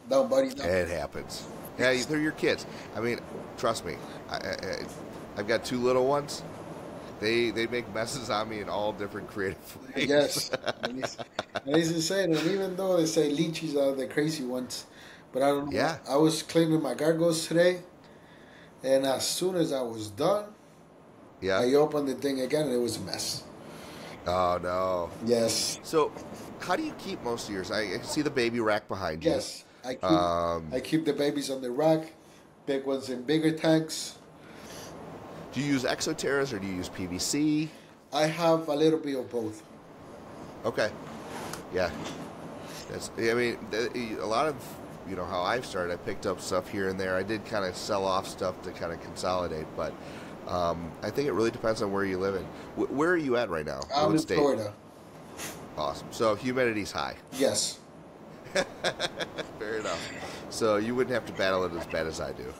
Down, buddy. Down. It happens. Yeah, they're your kids. I mean, trust me. I've got two little ones. They make messes on me in all different creative ways. Yes. and it's insane. And even though they say leeches are the crazy ones, but I don't know. Yeah. I was cleaning my gargoyles today, and as soon as I was done, I opened the thing again, and it was a mess. Oh, no. Yes. So, how do you keep most of yours? I see the baby rack behind you. Yes. I keep the babies on the rack, big ones in bigger tanks. Do you use exoterras or do you use PVC? I have a little bit of both. Okay. Yeah. A lot of you know, how I've started. I picked up stuff here and there. I did kind of sell off stuff to kind of consolidate, but I think it really depends on where you live in. Where are you at right now? I'm what in state? Florida. Awesome. So humidity's high. Yes. Fair enough. So you wouldn't have to battle it as bad as I do.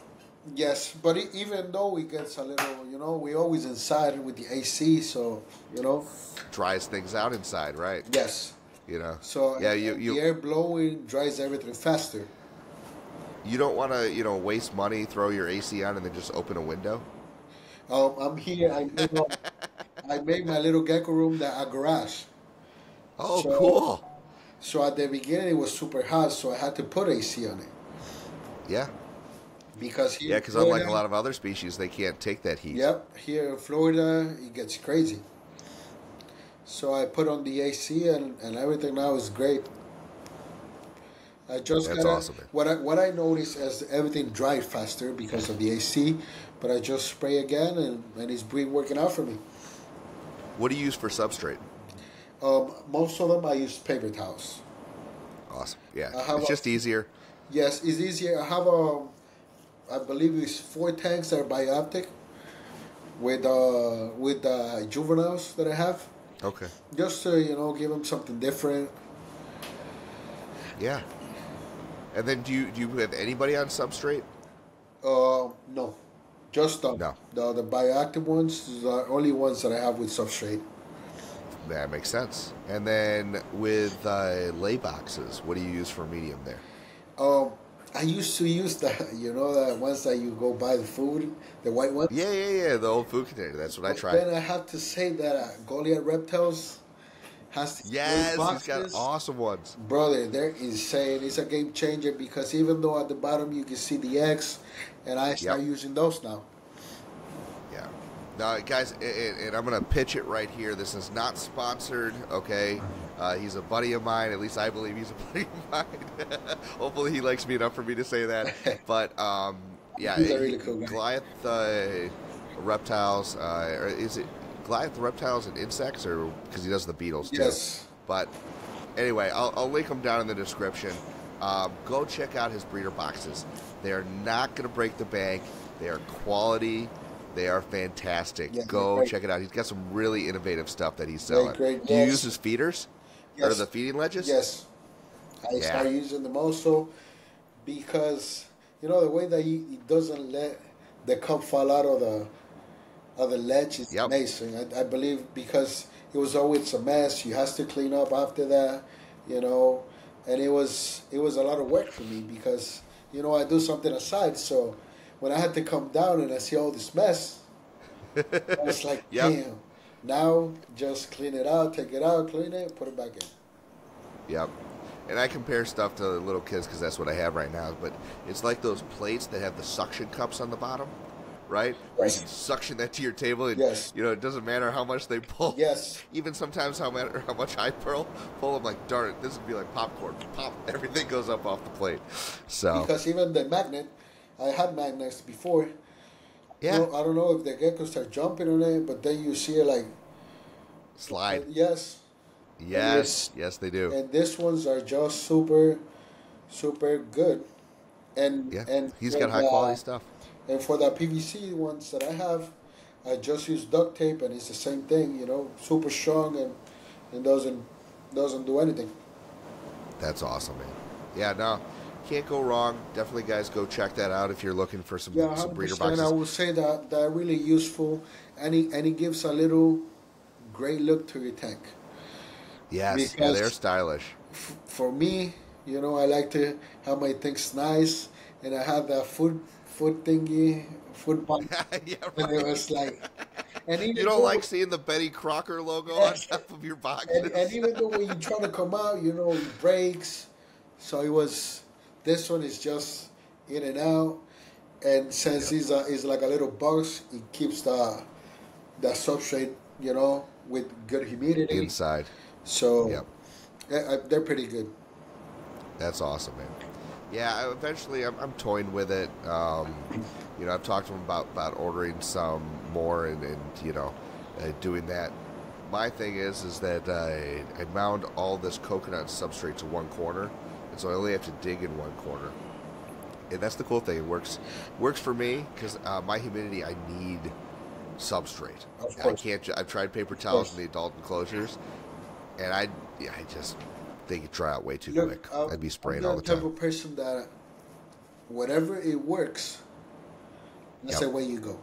Yes, but even though it gets a little, you know, we always inside with the AC, so, you know. Dries things out inside, right? Yes. You know. So yeah, the air blowing dries everything faster. You don't want to, you know, waste money, throw your AC on, and then just open a window. I'm here. I made my little gecko room a garage. Oh, so, cool. So at the beginning it was super hot, so I had to put AC on it. Yeah. Because because unlike a lot of other species, they can't take that heat. Yep. Here in Florida, it gets crazy. So I put on the AC and everything now is great. That's awesome. Man. What I noticed is everything dried faster because of the AC, but I just spray again and it's been working out for me. What do you use for substrate? Most of them I use paper towels. Awesome. Yeah, it's just easier. Yes, it's easier. I have I believe it's 4 tanks that are biotic with the juveniles that I have. Okay. Just to, you know, give them something different. Yeah. And then do you have anybody on substrate? No. Just the bioactive ones, the only ones that I have with substrate. That makes sense. And then with lay boxes, what do you use for medium there? I used to use the ones that you go buy the food, the white ones. Yeah, the old food container. That's what I tried. Then I have to say that Goliath Reptiles has he's got awesome ones. Brother, they're insane. It's a game changer because even though at the bottom you can see the eggs, and I start using those now. Yeah. Now, guys, and I'm going to pitch it right here. This is not sponsored, okay? He's a buddy of mine. At least I believe he's a buddy of mine. Hopefully he likes me enough for me to say that. But, yeah, he's a really cool guy. Goliath reptiles, or is it Goliath reptiles and insects, or because he does the beetles too? Yes. But anyway, I'll link them down in the description. Go check out his breeder boxes. They are not going to break the bank. They are quality. They are fantastic. Yeah, go check it out. He's got some really innovative stuff that he's selling. Great. Do you use his feeders? Yes. Or the feeding ledges? Yes. I start using them also because, you know, the way that he doesn't let the cup fall out of the ledge is amazing. I believe because it was always a mess. You has to clean up after that, you know. And it was a lot of work for me because, you know, I do something aside, so when I had to come down and I see all this mess, I was like, damn. Now, just clean it out, take it out, clean it, put it back in. Yep. And I compare stuff to little kids because that's what I have right now. But it's like those plates that have the suction cups on the bottom, right? Where you can suction that to your table, and you know, it doesn't matter how much they pull. Yes. Even sometimes how much I pull, I'm like, darn it, this would be like popcorn. Pop, everything goes up off the plate. So because even the magnet, I had magnets before. Yeah. You know, I don't know if the geckos start jumping on it, but then you see it like slide. Yes, they do. And these ones are just super, super good. And he's got high quality stuff. And for the PVC ones that I have, I just use duct tape, and it's the same thing. You know, super strong and doesn't do anything. That's awesome, man. Yeah, no. Can't go wrong. Definitely, guys, go check that out if you're looking for some breeder boxes. I would say that they're really useful, and it gives a little great look to your tank. Yes, because they're stylish. For me, you know, I like to have my things nice, and I have that food thingy, food pump. Yeah, right. And it was like, and you don't like seeing the Betty Crocker logo on top of your boxes. And even though when you try to come out, you know, it breaks. So it was. This one is just in and out, and since it's like a little box, it keeps the substrate, you know, with good humidity inside. So they're pretty good. That's awesome, man. Yeah, eventually I'm toying with it. You know, I've talked to him about ordering some more and you know, doing that. My thing is that I mount all this coconut substrate to one corner and so I only have to dig in one corner. And that's the cool thing. It works for me because my humidity, I need substrate. Of course. I can't. I've tried paper towels in the adult enclosures, and I just they could dry out way too quick. I'd be spraying all the time. I'm the type of person that whatever it works, that's the way you go.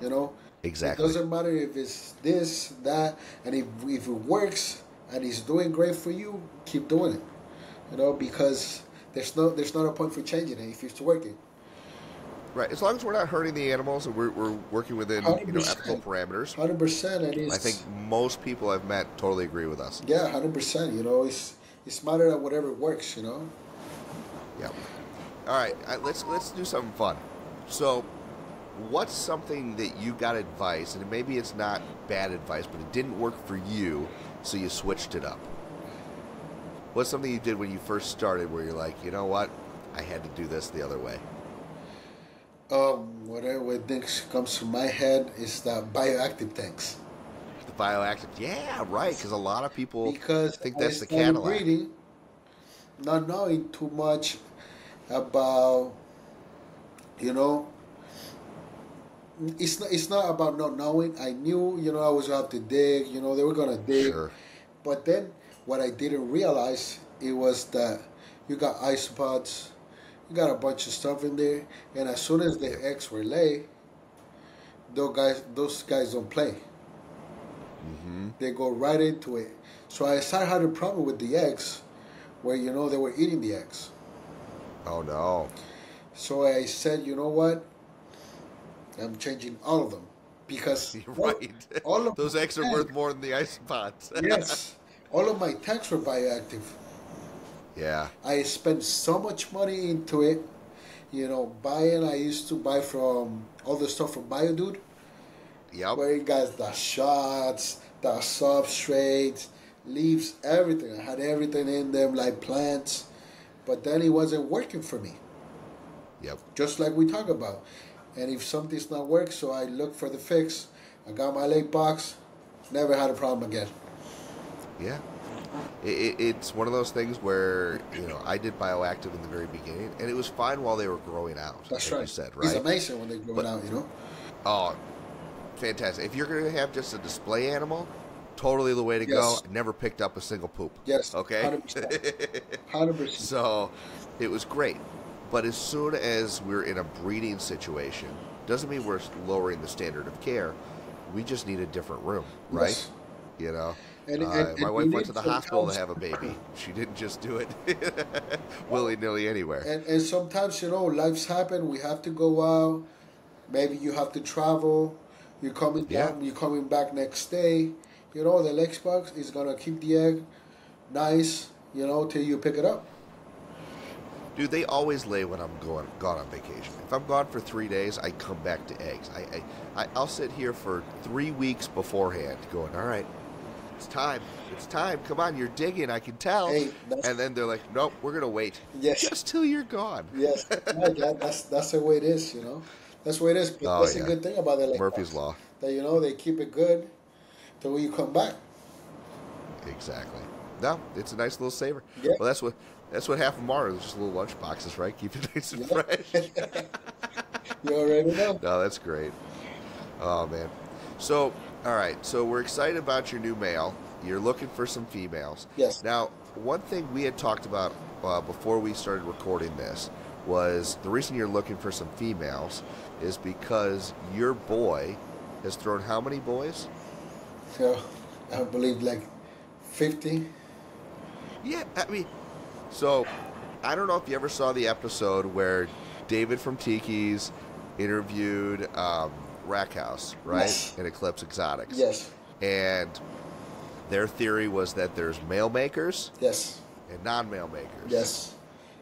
You know. Exactly. It doesn't matter if it's this, that, and if it works and it's doing great for you, keep doing it. You know, because there's not a point for changing it if it's working. Right. As long as we're not hurting the animals and we're working within ethical parameters. 100%. I think most people I've met totally agree with us. Yeah, 100%. You know, it's matter that whatever works. You know. Yeah. All right. Let's do something fun. So, what's something that you got advice, and maybe it's not bad advice, but it didn't work for you, so you switched it up? What's something you did when you first started where you're like, you know what, I had to do this the other way? Whatever things comes to my head is the bioactive tanks. The bioactive, yeah, right, because a lot of people think that's the Cadillac. Reading, not knowing too much about, you know, it's not about not knowing. I knew, you know, I was going to have to dig, you know, they were going to dig. Sure. But then what I didn't realize, it was that you got isopods, you got a bunch of stuff in there, and as soon as the eggs were laid, those guys don't play. Mm-hmm. They go right into it. So I started having a problem with the eggs, where, you know, they were eating the eggs. Oh, no. So I said, you know what? I'm changing all of them. Because right. all of those eggs are worth more than the isopods. Yes. All of my tanks were bioactive. Yeah. I spent so much money into it. You know, I used to buy from all the stuff from BioDude. Yep. Where it got the shots, the substrates, leaves, everything. I had everything in them, like plants. But then it wasn't working for me. Yep. Just like we talk about. And if something's not working, so I look for the fix. I got my late box. Never had a problem again. Yeah. It's one of those things where, you know, I did bioactive in the very beginning, and it was fine while they were growing out. That's like right. You said, right? It's amazing when they're growing out, you know? Oh, fantastic. If you're going to have just a display animal, totally the way to go. I never picked up a single poop. Yes. Okay? 100%. 100%. So, it was great. But as soon as we're in a breeding situation, doesn't mean we're lowering the standard of care. We just need a different room, right? Yes. You know? And my wife went to the hospital to have a baby. She didn't just do it willy-nilly anywhere. And sometimes, you know, lives happen. We have to go out. Maybe you have to travel. You're coming down. You're coming back next day. You know, the leg box is going to keep the egg nice, you know, till you pick it up. Dude, they always lay when I'm gone on vacation. If I'm gone for 3 days, I come back to eggs. I'll sit here for 3 weeks beforehand going, all right, it's time. It's time. Come on, you're digging. I can tell. Hey, and then they're like, nope, we're going to wait. Yes. Just till you're gone. Yes. That's the way it is, you know. That's the way it is. But that's a good thing about the Murphy's Law. That, you know, they keep it good till you come back. Exactly. No, it's a nice little saver. Yeah. Well, that's what half of them are. It's just little lunch boxes, right? Keep it nice and fresh. You already know. No, that's great. Oh, man. So, all right. So we're excited about your new male. You're looking for some females. Yes. Now, one thing we had talked about before we started recording this was the reason you're looking for some females is because your boy has thrown how many boys? So, I believe like 50. Yeah, I mean, so I don't know if you ever saw the episode where David from Tiki's interviewed Rack House, right? Yes. In Eclipse Exotics. Yes. And their theory was that there's male makers. Yes. And non-male makers. Yes.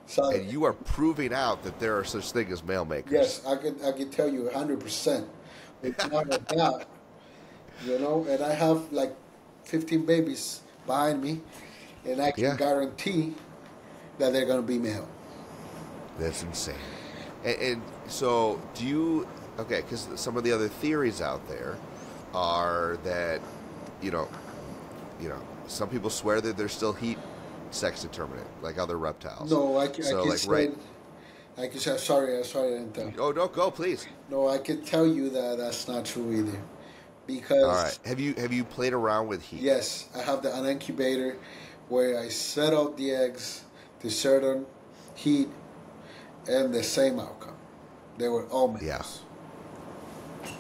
So, and you are proving out that there are such things as male makers. Yes, I can tell you 100%. Without a doubt. You know, and I have like 15 babies behind me, and I can guarantee that they're going to be male. That's insane. And so, do you... Okay, because some of the other theories out there are that, you know, some people swear that there's still heat sex determinant like other reptiles. No, So can like say, I can say, sorry, I didn't tell. Oh no, go please. No, I can tell you that that's not true either, All right. because Have you played around with heat? yes, I have an incubator where I set out the eggs to certain heat and the same outcome. They were all males. Yeah.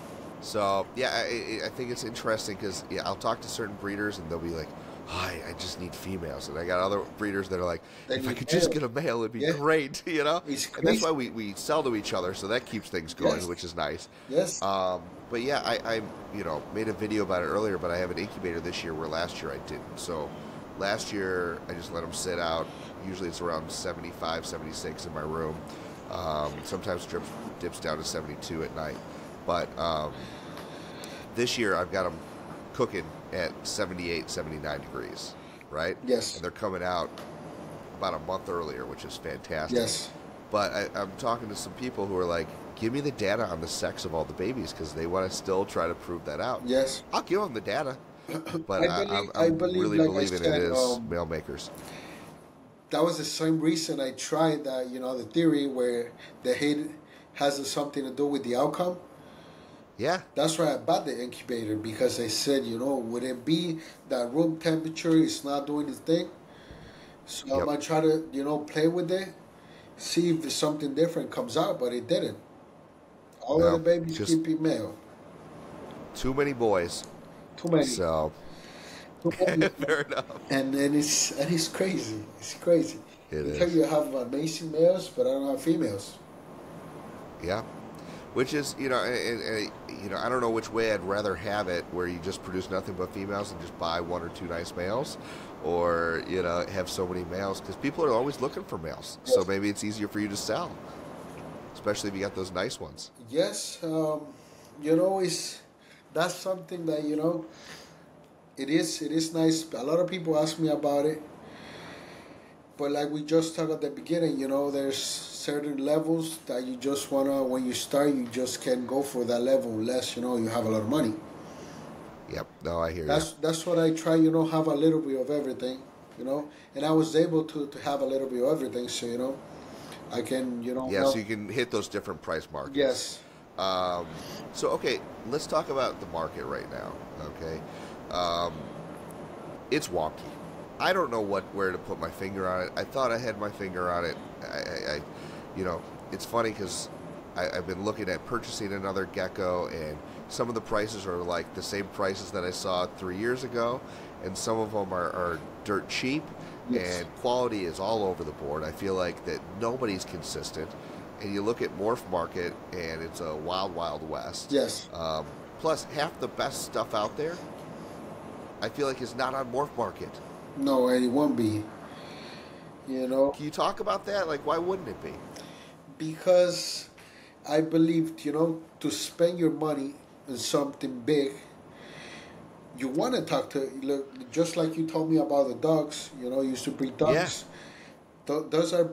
So yeah, I think it's interesting because I'll talk to certain breeders and they'll be like, oh, I just need females, and I got other breeders that are like, They if I need could just male. get a male, it'd be Yeah. great, you know. It's And that's crazy. why we sell to each other, so that keeps things going, Yes. which is nice. Yes. But yeah, I made a video about it earlier, but I have an incubator this year where last year I didn't. So last year I just let them sit out. Usually it's around 75, 76 in my room. Sometimes dips down to 72 at night. But this year I've got them cooking at 78, 79 degrees, right? Yes. And they're coming out about a month earlier, which is fantastic. Yes. But I'm talking to some people who are like, give me the data on the sex of all the babies because they want to still try to prove that out. Yes. I'll give them the data. But I I'm believe, really like believing said, it is male makers. that was the same reason I tried that, the theory where the heat has something to do with the outcome. Yeah. That's why I bought the incubator, because they said, would it be that room temperature is not doing its thing? So I'm going to try to, play with it, see if something different comes out, but it didn't. All of the babies keep it male. Too many boys. Too many. So, Too many. fair enough. And it's crazy. It's crazy. It is. Because you have amazing males, but I don't have females. Yeah. Which is, and I don't know which way I'd rather have it, where you just produce nothing but females and just buy one or two nice males, or, have so many males, because people are always looking for males. Yes. So maybe it's easier for you to sell, especially if you got those nice ones. Yes. That's something that, it is nice. A lot of people ask me about it. But like we just talked at the beginning, there's certain levels that you just when you start, you just can't go for that level unless, you have a lot of money. Yep. No, I hear you. That's what I try, have a little bit of everything, and I was able to have a little bit of everything. So, I can, Yeah, so you can hit those different price markets. Yes. So, okay, let's talk about the market right now, okay? It's wonky. I don't know where to put my finger on it. I thought I had my finger on it. It's funny because I've been looking at purchasing another gecko, and some of the prices are like the same prices that I saw 3 years ago, and some of them are dirt cheap, Yes. and quality is all over the board. I feel like that nobody's consistent, and you look at Morph Market, and it's a wild, wild west. Yes. Plus, half the best stuff out there, I feel like, is not on Morph Market. No, and it won't be. Can you talk about that? Like, why wouldn't it be? Because I believe, to spend your money on something big, you want to talk to, look, just like you told me about the dogs, you used to breed dogs. Yeah. Those are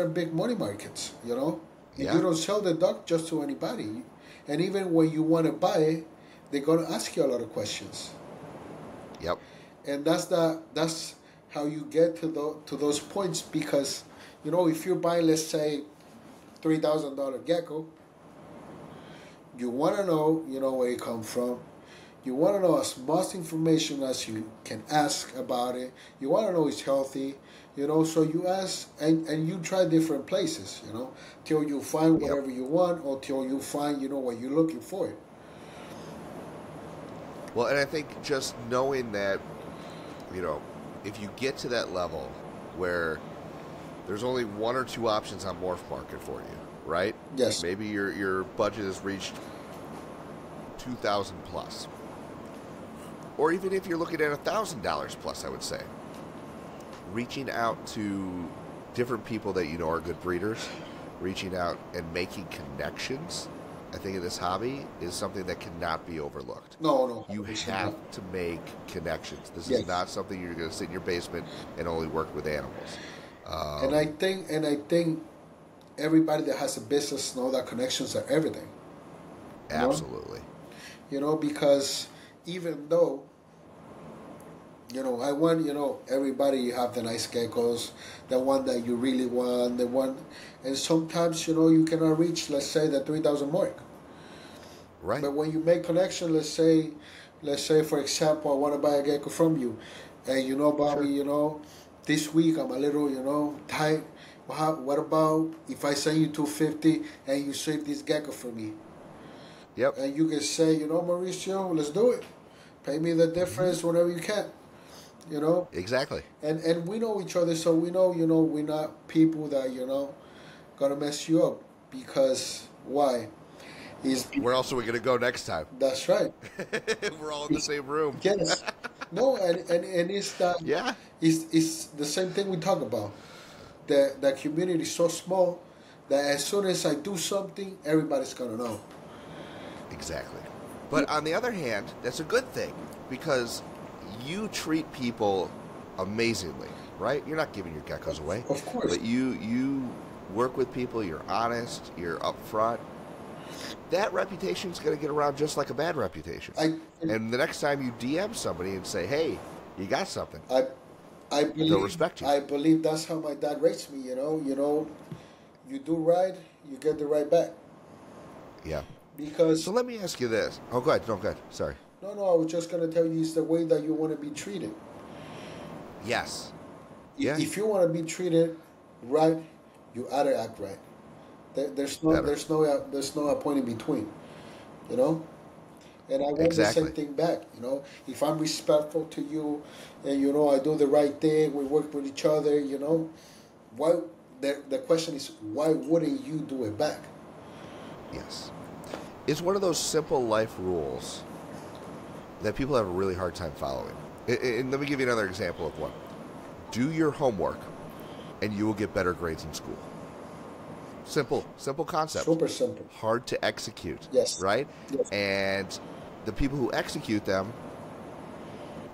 big money markets, And you don't sell the dog just to anybody. And even when you want to buy it, they're going to ask you a lot of questions. Yep. And that's how you get to those points, because, if you're buying, let's say, $3,000 gecko, you want to know, where it comes from. You want to know as much information as you can ask about it. You want to know it's healthy, so you ask and you try different places, till you find whatever you want, or till you find, what you're looking for. Well, and I think just knowing that, if you get to that level where there's only one or two options on Morph Market for you, right? Yes. Maybe your budget has reached $2,000 plus. Or even if you're looking at $1,000 plus, I would say. Reaching out to different people that you know are good breeders, reaching out and making connections, I think in this hobby is something that cannot be overlooked. No. You have to make connections. This is not something you're going to sit in your basement and only work with animals. And I think everybody that has a business know that connections are everything. Absolutely. Because even though I want, everybody you have the nice geckos, the one that you really want, the one, and sometimes, you cannot reach, let's say, the 3,000 mark. Right. But when you make connection, let's say, for example, I want to buy a gecko from you, and Bobby, Sure. this week I'm a little, tight. What about if I send you 250 and you save this gecko for me? Yep. And you can say, Mauricio, let's do it. Pay me the difference whenever you can. Exactly. And we know each other, so we know, we're not people that, gonna mess you up. Because why? Where else are we going to go next time? That's right. We're all in the same room. Yes. No, and it's that. Yeah. It's the same thing we talk about. The community is so small that as soon as I do something, everybody's gonna know. Exactly. But on the other hand, that's a good thing because you treat people amazingly, right? You're not giving your geckos away. Of course. But you work with people, you're honest, you're upfront. That reputation is going to get around just like a bad reputation. And the next time you DM somebody and say, hey, you got something, I believe, they'll respect you. I believe that's how my dad raised me, you do right, you get the right back. Yeah. Because so let me ask you this. Oh, go ahead. No, go ahead. Sorry. No, I was just going to tell you it's the way that you want to be treated. Yes. Yeah. If you want to be treated right, you ought to act right. There's no point in between, And I want the same thing back, If I'm respectful to you, and I do the right thing, we work with each other, why? The question is, why wouldn't you do it back? Yes. It's one of those simple life rules that people have a really hard time following. And let me give you another example of one. Do your homework, and you will get better grades in school. Simple concept. Super simple. Hard to execute. Yes. Right? Yes. And the people who execute them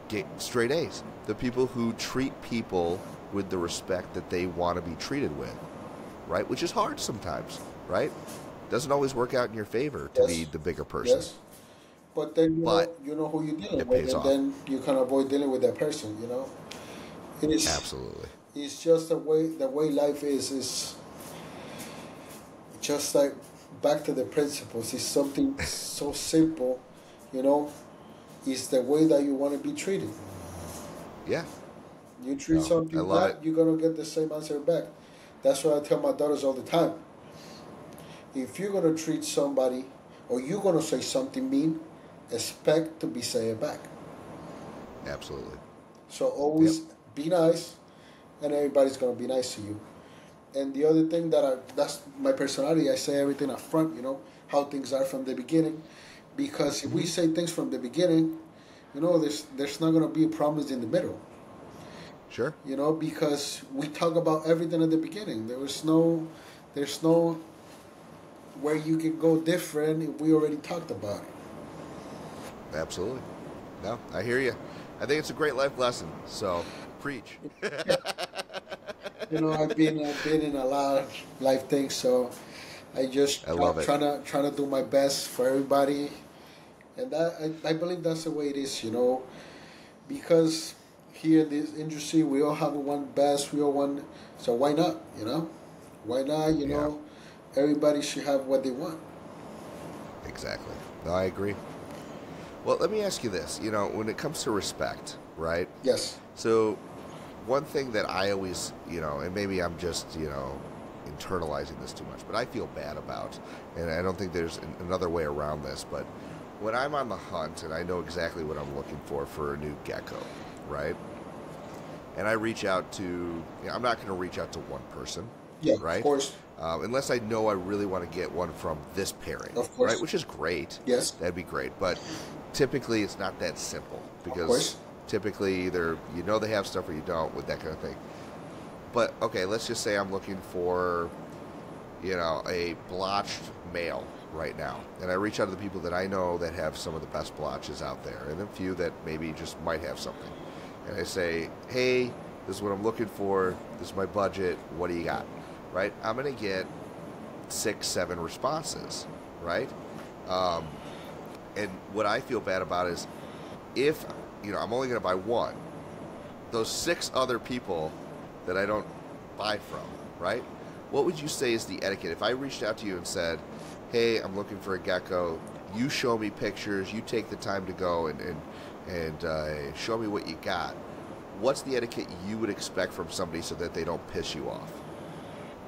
get straight A's. The people who treat people with the respect that they want to be treated with, right? Which is hard sometimes, right? Doesn't always work out in your favor to be the bigger person. Yes. But then you know who you're dealing with, and then you can avoid dealing with that person. It is absolutely. It's just the way life is just like back to the principles. It's something so simple, It's the way that you want to be treated. Yeah. You treat something bad, you're gonna get the same answer back. That's what I tell my daughters all the time. If you're gonna treat somebody or you're gonna say something mean, expect to be said back. Absolutely. So always be nice, and everybody's gonna be nice to you. And the other thing that's my personality. I say everything up front. How things are from the beginning, because if we say things from the beginning, there's not gonna be problems in the middle. Sure. Because we talk about everything at the beginning. There's no where you can go different if we already talked about it. Absolutely. No, I hear you. I think it's a great life lesson. So, preach. I've been in a lot of life things, so I love it. Trying to do my best for everybody, and I believe that's the way it is. Because here in this industry, we all have one best. We all want. So why not? Why not? Everybody should have what they want. Exactly. No, I agree. Well, let me ask you this. When it comes to respect, right? Yes. So, one thing that I always, and maybe I'm just, internalizing this too much, but I feel bad about, and I don't think there's another way around this, but when I'm on the hunt and I know exactly what I'm looking for a new gecko, right? And I reach out to, I'm not going to reach out to one person, right? Of course. Unless I know I really want to get one from this pairing, of course. Right? Which is great. Yes. That'd be great. But typically it's not that simple because typically either they have stuff or you don't with that kind of thing. But, okay, let's just say I'm looking for, a blotched male right now. And I reach out to the people that I know that have some of the best blotches out there and a few that maybe just might have something. And I say, hey, this is what I'm looking for. This is my budget. What do you got? Right? I'm going to get 6-7 responses, right? And what I feel bad about is if, I'm only going to buy one, those 6 other people that I don't buy from, right? What would you say is the etiquette? If I reached out to you and said, hey, I'm looking for a gecko, you show me pictures, you take the time to go and show me what you got, what's the etiquette you would expect from somebody so that they don't piss you off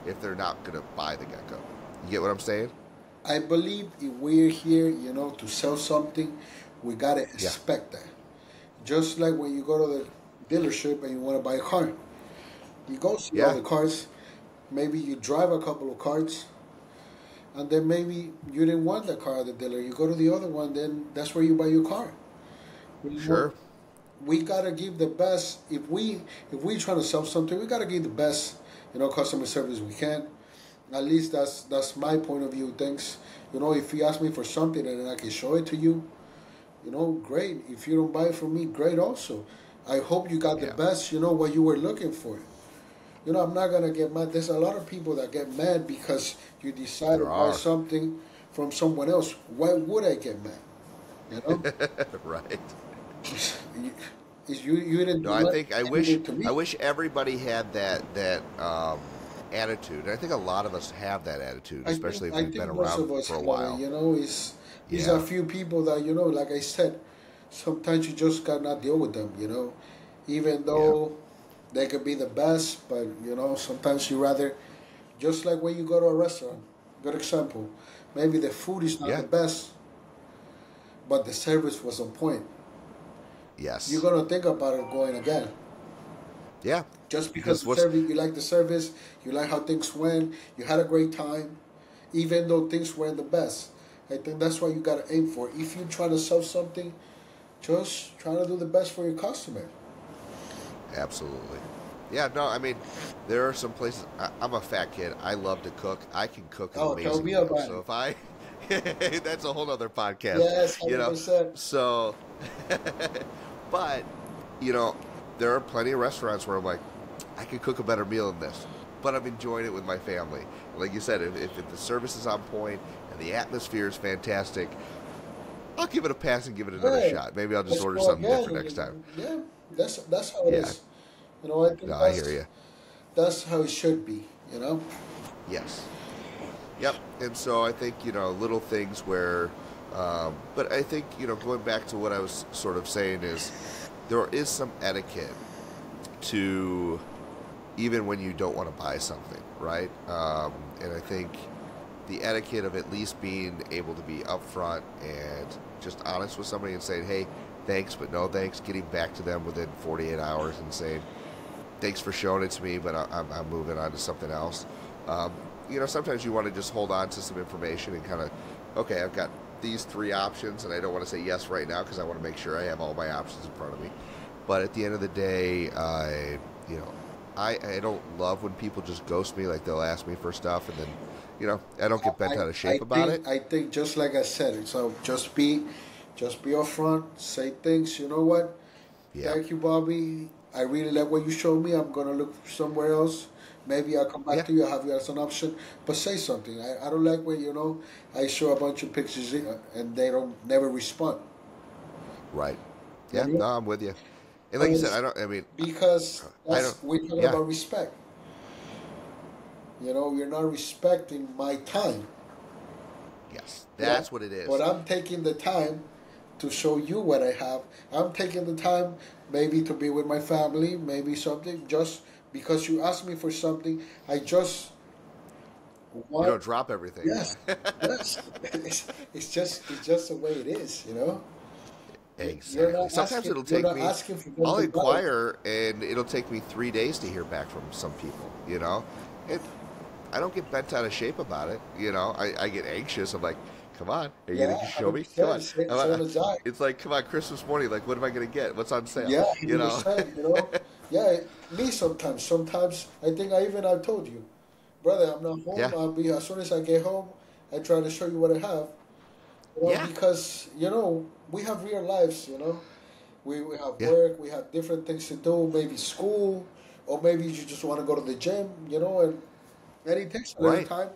if they're not going to buy the gecko? You get what I'm saying? I believe if we're here, to sell something, we got to expect that. Just like when you go to the dealership and you want to buy a car. You go see all the cars. Maybe you drive a couple of cars. And then maybe you didn't want the car at the dealer. You go to the other one, then that's where you buy your car. Sure. We got to give the best. If we try to sell something, we got to give the best, customer service we can. At least that's my point of view. Things, if you ask me for something and I can show it to you, great. If you don't buy it from me, great also. I hope you got the best, what you were looking for. I'm not going to get mad. There's a lot of people that get mad because you decided to buy something from someone else. Why would I get mad? Right. You didn't. No, I wish everybody had that attitude. And I think a lot of us have that attitude, especially if we've been around for a while. There's a few people that like I said, sometimes you just cannot deal with them. Even though they could be the best, but sometimes you rather, just like when you go to a restaurant. Good example. Maybe the food is not the best, but the service was on point. Yes. You're gonna think about it going again. Yeah. Just because you like the service, you like how things went, you had a great time, even though things weren't the best. I think that's what you gotta aim for. If you're trying to sell something, just try to do the best for your customer. Absolutely. Yeah, no, I mean, there are some places. I'm a fat kid. I love to cook. I can cook an amazing tell me meal. about So if I, that's a whole other podcast. Yes, 100%. So, but there are plenty of restaurants where I'm like, I could cook a better meal than this, but I'm enjoying it with my family. Like you said, if the service is on point and the atmosphere is fantastic, I'll give it a pass and give it another shot. Maybe I'll just order something different next time. Yeah, that's how it is. I think I hear you. That's how it should be. Yes. Yep. And so I think little things where, but I think going back to what I was sort of saying is there is some etiquette to even when you don't want to buy something, right? And I think the etiquette of at least being able to be upfront and just honest with somebody and saying, hey, thanks, but no thanks, getting back to them within 48 hours and saying, thanks for showing it to me, but I'm moving on to something else. Sometimes you want to just hold on to some information and kind of, okay, I've got these 3 options, and I don't want to say yes right now because I want to make sure I have all my options in front of me. But at the end of the day, I don't love when people just ghost me, like they'll ask me for stuff, and then, I don't get bent out of shape about it. I think just like I said, so just be upfront, say things, you know what? Yeah. Thank you, Bobby. I really like what you showed me. I'm going to look somewhere else. Maybe I'll come back to you. I'll have you as an option. But say something. I don't like when, I show a bunch of pictures and they never respond. Right. Yeah, no, I'm with you. And like you said, because we're talking about respect. You're not respecting my time. Yes, that's what it is. But I'm taking the time to show you what I have. I'm taking the time maybe to be with my family, maybe something. Just because you asked me for something, I just want... You don't drop everything. Yes, yes. It's just the way it is, Exactly. Sometimes it'll take me... I'll inquire, and it'll take me 3 days to hear back from some people, I don't get bent out of shape about it, I get anxious. I'm like, come on, are you going to show me? Come on. It's like, come on, Christmas morning, like, what am I going to get? What's on sale? Yeah, Yeah, me sometimes. Sometimes, I think I've told you, brother, I'm not home. Yeah. I'll be, as soon as I get home, I try to show you what I have. Because, we have real lives, We have work, we have different things to do, maybe school, or maybe you just want to go to the gym, and it takes a little time.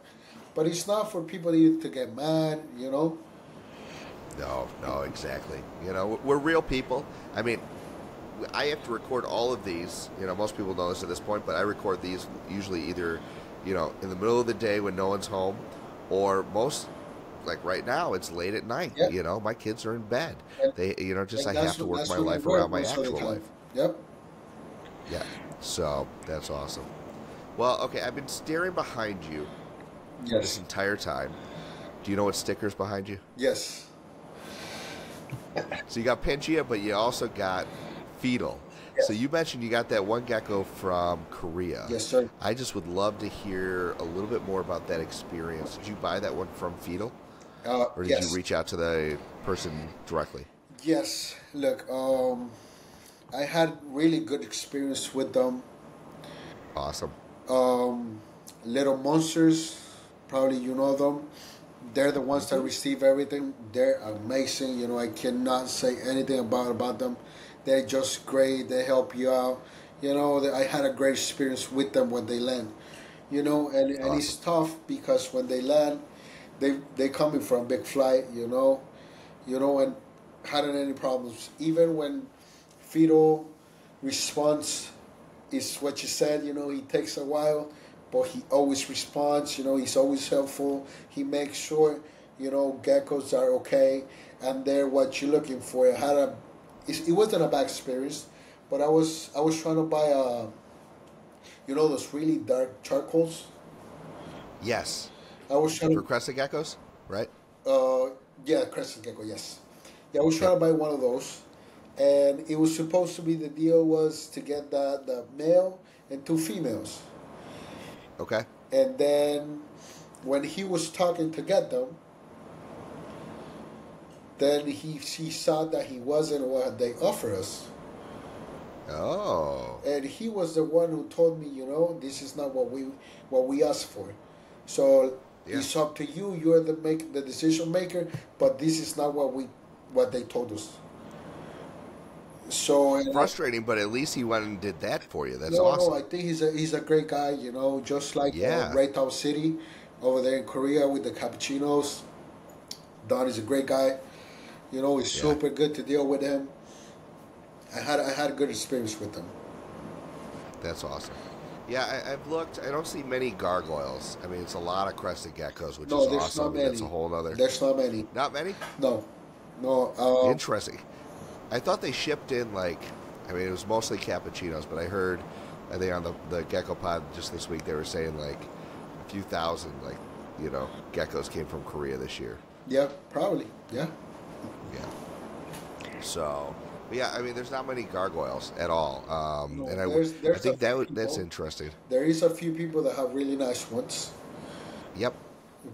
But it's not for people to get mad, No, exactly. We're real people. I mean, I have to record all of these. You know, most people know this at this point, but I record these usually either, you know, in the middle of the day when no one's home, or most, like right now, it's late at night. Yep. You know, my kids are in bed. And, They, you know, just I that's have to work that's my when you life work around my most of the actual time. life. Yep. Yeah. So that's awesome. Well, okay, I've been staring behind you this Yes. entire time. Do you know what sticker's behind you? Yes. So you got Pangea, but you also got Fetal. Yes. So you mentioned you got that one gecko from Korea. Yes, sir. I just would love to hear a little bit more about that experience. Did you buy that one from Fetal? Or did Yes. you reach out to the person directly? Yes. Look, I had really good experience with them. Awesome. Little Monsters, probably you know them. They're the ones that receive everything. They're amazing. You know, I cannot say anything about them. They're just great. They help you out. You know, I had a great experience with them when they land. You know, and Awesome. it's tough because when they land, they coming from a big flight. You know, and hadn't any problems. Even when fetal response is what you said. You know, he takes a while, but he always responds. You know, he's always helpful. He makes sure, you know, geckos are okay and they're what you're looking for. It wasn't a bad experience, but I was trying to buy you know, those really dark charcoals. Yes. I was trying For to crested geckos, right? yeah, crescent gecko, yes. Yeah, I was trying to buy one of those, and it was supposed to be the deal was to get the male and two females. Okay. And then when he was talking to get them, then he saw that he wasn't what they offered us. Oh. And he was the one who told me, you know, this is not what we asked for. So Yeah. it's up to you. You're the decision maker, but this is not what they told us. So Frustrating, but at least he went and did that for you. That's no, awesome. I think he's a great guy. You know, just like Yeah. Raytown City over there in Korea with the cappuccinos. Don is a great guy. You know, it's Yeah. super good to deal with him. I had a good experience with him. That's awesome. Yeah, I've looked. I don't see many gargoyles. I mean, it's a lot of crested geckos, which No, is there's awesome. not many. That's a whole other. There's not many. Not many? No. Interesting. I thought they shipped in like, I mean, it was mostly cappuccinos, but I heard, I think on the Gecko Pod just this week, they were saying like a few thousand, like, you know, geckos came from Korea this year. Yeah, probably. Yeah. Yeah. So, but yeah, I mean, there's not many gargoyles at all. No, and there's I think a few that's people. interesting. There is a few people that have really nice ones, Yep.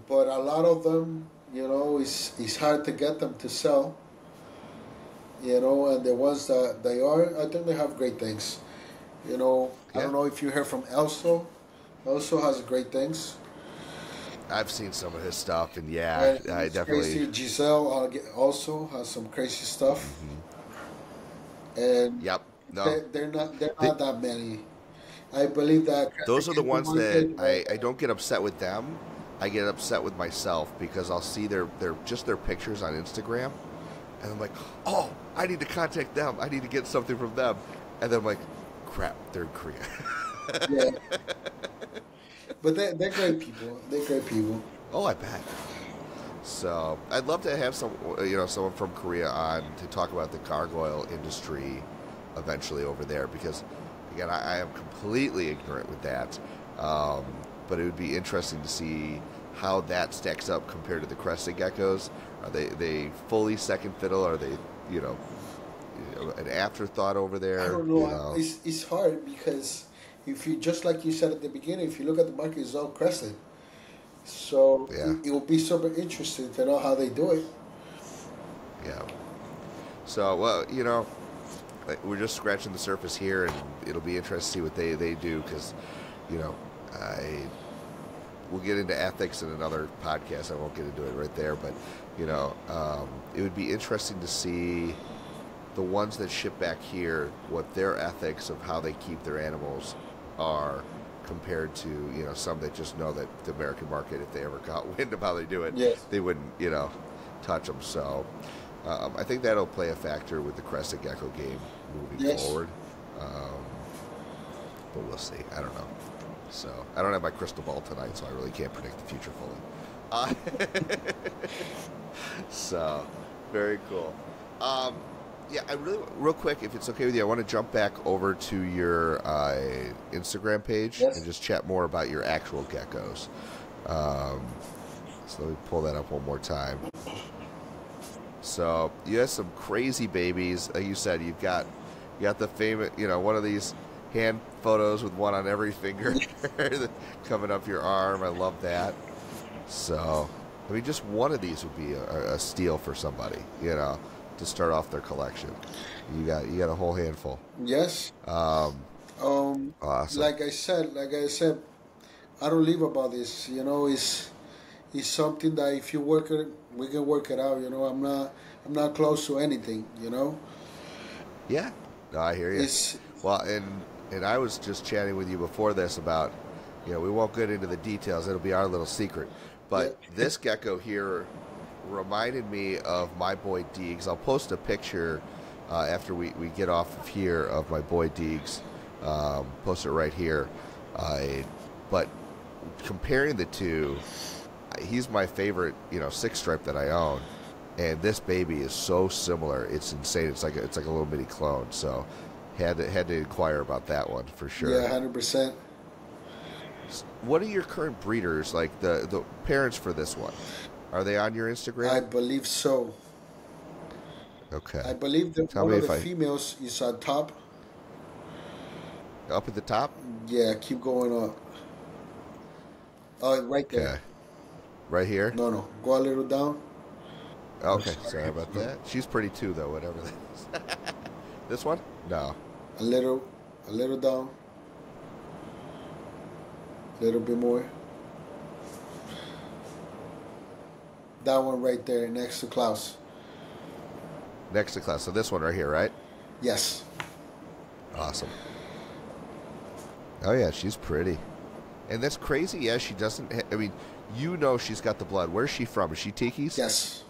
but a lot of them, you know, it's hard to get them to sell. You know, and the ones that they are, I think they have great things. You know, I Yeah. don't know if you heard from Elso. Elso has great things. I've seen some of his stuff, and yeah, And I it's definitely. crazy. Giselle also has some crazy stuff. And Yep. No. they're not that many. I believe that Those are the ones that market, I don't get upset with them. I get upset with myself because I'll see their pictures on Instagram, and I'm like, oh, I need to contact them. I need to get something from them, and then I'm like, crap, they're in Korea. yeah. But they're great people. They're great people. Oh, I bet. So I'd love to have someone from Korea on to talk about the gargoyle industry eventually over there, because again, I am completely ignorant with that. But it would be interesting to see how that stacks up compared to the crested geckos. Are they fully second fiddle? Are they, you know, an afterthought over there? I don't know. You know? It's hard because if you just like you said at the beginning, if you look at the market, it's all crested. So Yeah. it will be super interesting to know how they do it. Yeah. So, well, you know, we're just scratching the surface here, and it'll be interesting to see what they do, because, you know, we'll get into ethics in another podcast. I won't get into it right there, but, you know, it would be interesting to see the ones that ship back here, what their ethics of how they keep their animals are, compared to, you know, some that just know that the American market, if they ever got wind of how they do it, Yes. they wouldn't, you know, touch them. So I think that'll play a factor with the Crested Gecko game moving forward. But we'll see. I don't know. So I don't have my crystal ball tonight, so I really can't predict the future fully. So very cool. Yeah, I really, real quick, if it's okay with you, I want to jump back over to your Instagram page and just chat more about your actual geckos. So let me pull that up one more time. So you have some crazy babies. Like you said, you got the famous, one of these hand photos with one on every finger coming up your arm. I love that. So, I mean, just one of these would be a steal for somebody, to start off their collection. You got a whole handful. Yes. Awesome. Like I said, I don't live about this. It's something that if you work it, we can work it out. I'm not close to anything. Yeah. No, I hear you. Well, and I was just chatting with you before this about, we won't get into the details. It'll be our little secret. But this gecko here reminded me of my boy Deegs. I'll post a picture after we get off of here of my boy Deegs. Post it right here. But comparing the two, he's my favorite, six stripe that I own, and this baby is so similar. It's insane. It's like a little mini clone. So had to inquire about that one for sure. Yeah, 100%. What are your current breeders, like the parents for this one? Are they on your Instagram? I believe so. Okay. I believe that one of the females is on top. Up at the top? Yeah, keep going up. Oh, right there. Okay. Right here? No. Go a little down. Okay, sorry about that. She's pretty too, though, whatever that is. This one? No. A little down. A little bit more. That one right there next to Klaus. Next to Klaus. So this one right here, right? Yes. Awesome. Oh, yeah, she's pretty. And that's crazy. Yeah, she doesn't... I mean, she's got the blood. Where's she from? Is she Tiki's? Yes.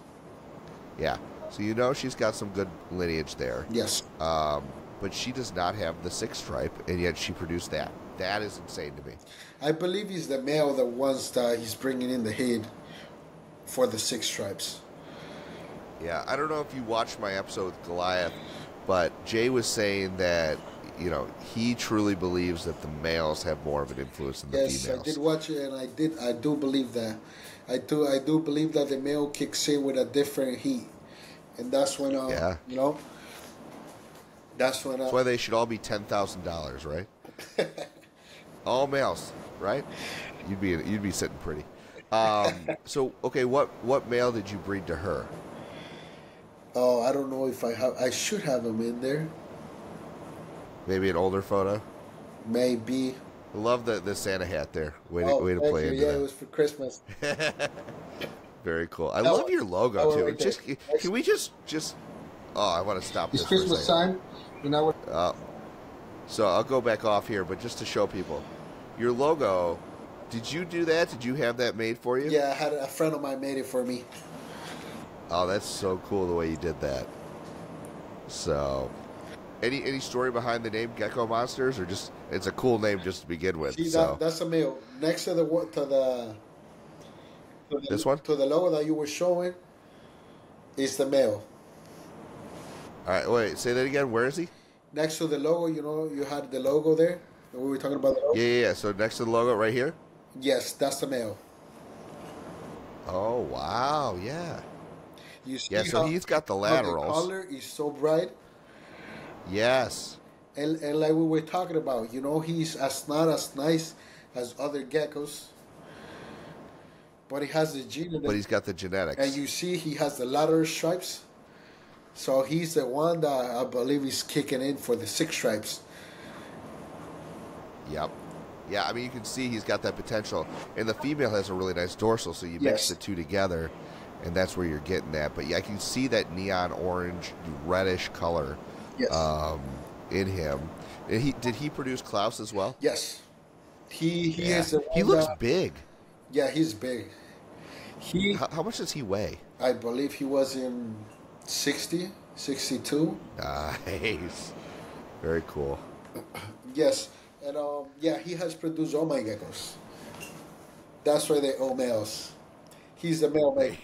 Yeah. So she's got some good lineage there. Yes. But she does not have the six stripe, and yet she produced that. That is insane to me. I believe he's the male that ones that he's bringing in the head for the six stripes. Yeah, I don't know if you watched my episode with Goliath, but Jay was saying that, he truly believes that the males have more of an influence than the females. Yes, I did watch it, and I do believe that. I do believe that the male kicks in with a different heat, and that's when that's why they should all be $10,000, right? All males, right? You'd be sitting pretty. So okay, what male did you breed to her? Oh, I don't know if I have. I should have him in there. Maybe an older photo. Maybe. I love the Santa hat there. Way to play into that. It was for Christmas. Very cool. I love your logo too. Right Can we just? Oh, I want to stop this. It's Christmas time. So I'll go back off here, but just to show people, your logo. Did you do that? Did you have that made for you? Yeah, I had a friend of mine made it for me. Oh, that's so cool the way you did that. So, any story behind the name Gecko Monsters, or just it's a cool name just to begin with? See, that's a male. Next to this one, to the logo that you were showing, is the male. All right, wait. Say that again. Where is he? Next to the logo, you had the logo there. We were talking about the logo. Yeah. So next to the logo, right here. Yes, that's the male. Oh wow! Yeah. You see so he's got the laterals. The color is so bright. Yes. And like we were talking about, he's not as nice as other geckos, but he has the gene. But he's got the genetics. And you see, he has the lateral stripes. So he's the one that I believe is kicking in for the six stripes. Yep. Yeah, I mean, you can see he's got that potential. And the female has a really nice dorsal, so you mix the two together, and that's where you're getting that. But yeah, I can see that neon orange, reddish color in him. And did he produce Klaus as well? Yes. He is the one He looks big. Yeah, he's big. How much does he weigh? I believe he was in 60, 62. Nice. Very cool. Yes, and yeah, he has produced all my geckos. That's why they're all males. He's the male maker.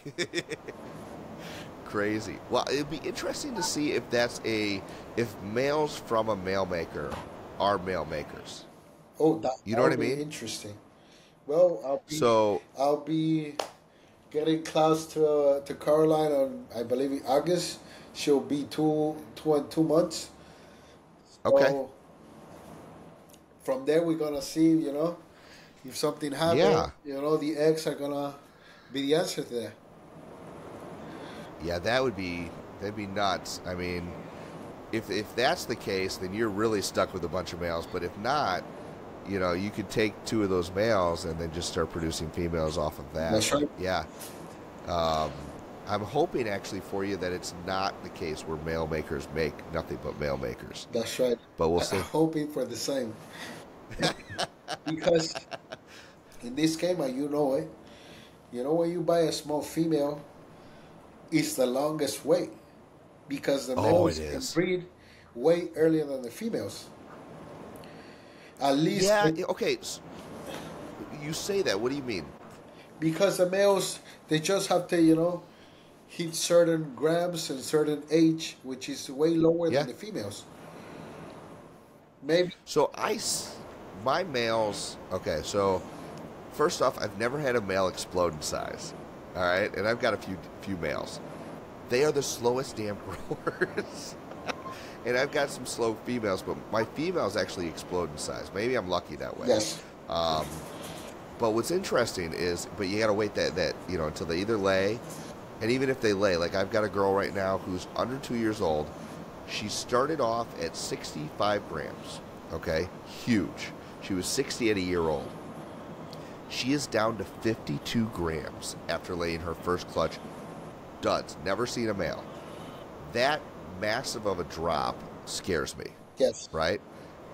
Crazy. Well, it'd be interesting to see if if males from a male maker are male makers. Oh, You know that what I would be mean? interesting. Well, So, I'll be getting close to Caroline on, I believe, in August. She'll be two and 2 months. okay. So from there we're gonna see, if something happens, Yeah. the eggs are gonna be the answer to that. Yeah, that'd be nuts. I mean, if that's the case, then you're really stuck with a bunch of males. But if not, you could take two of those males and then just start producing females off of that. That's right. Yeah. Um, I'm hoping actually for you that it's not the case where male makers make nothing but male makers. That's right. But we'll I'm see. hoping for the same. Because in this game, you know it. When you buy a small female, it's the longest way because the Oh, males it can is. breed way earlier than the females. At least Yeah. Okay. You say that. What do you mean? because the males they just have to hit certain grams and certain age, which is way lower Yeah. than the females. Maybe So my males. Okay. So first off, I've never had a male explode in size. All right, and I've got a few males. They are the slowest damn growers. And I've got some slow females, but my females actually explode in size. Maybe I'm lucky that way. yes, But what's interesting is, but you got to wait that until they either lay, and even if they lay, like I've got a girl right now who's under 2 years old. She started off at 65 grams. Okay, huge. She was 60 at a year old. She is down to 52 grams after laying her first clutch. Duds. Never seen a male. That massive of a drop scares me, yes. right?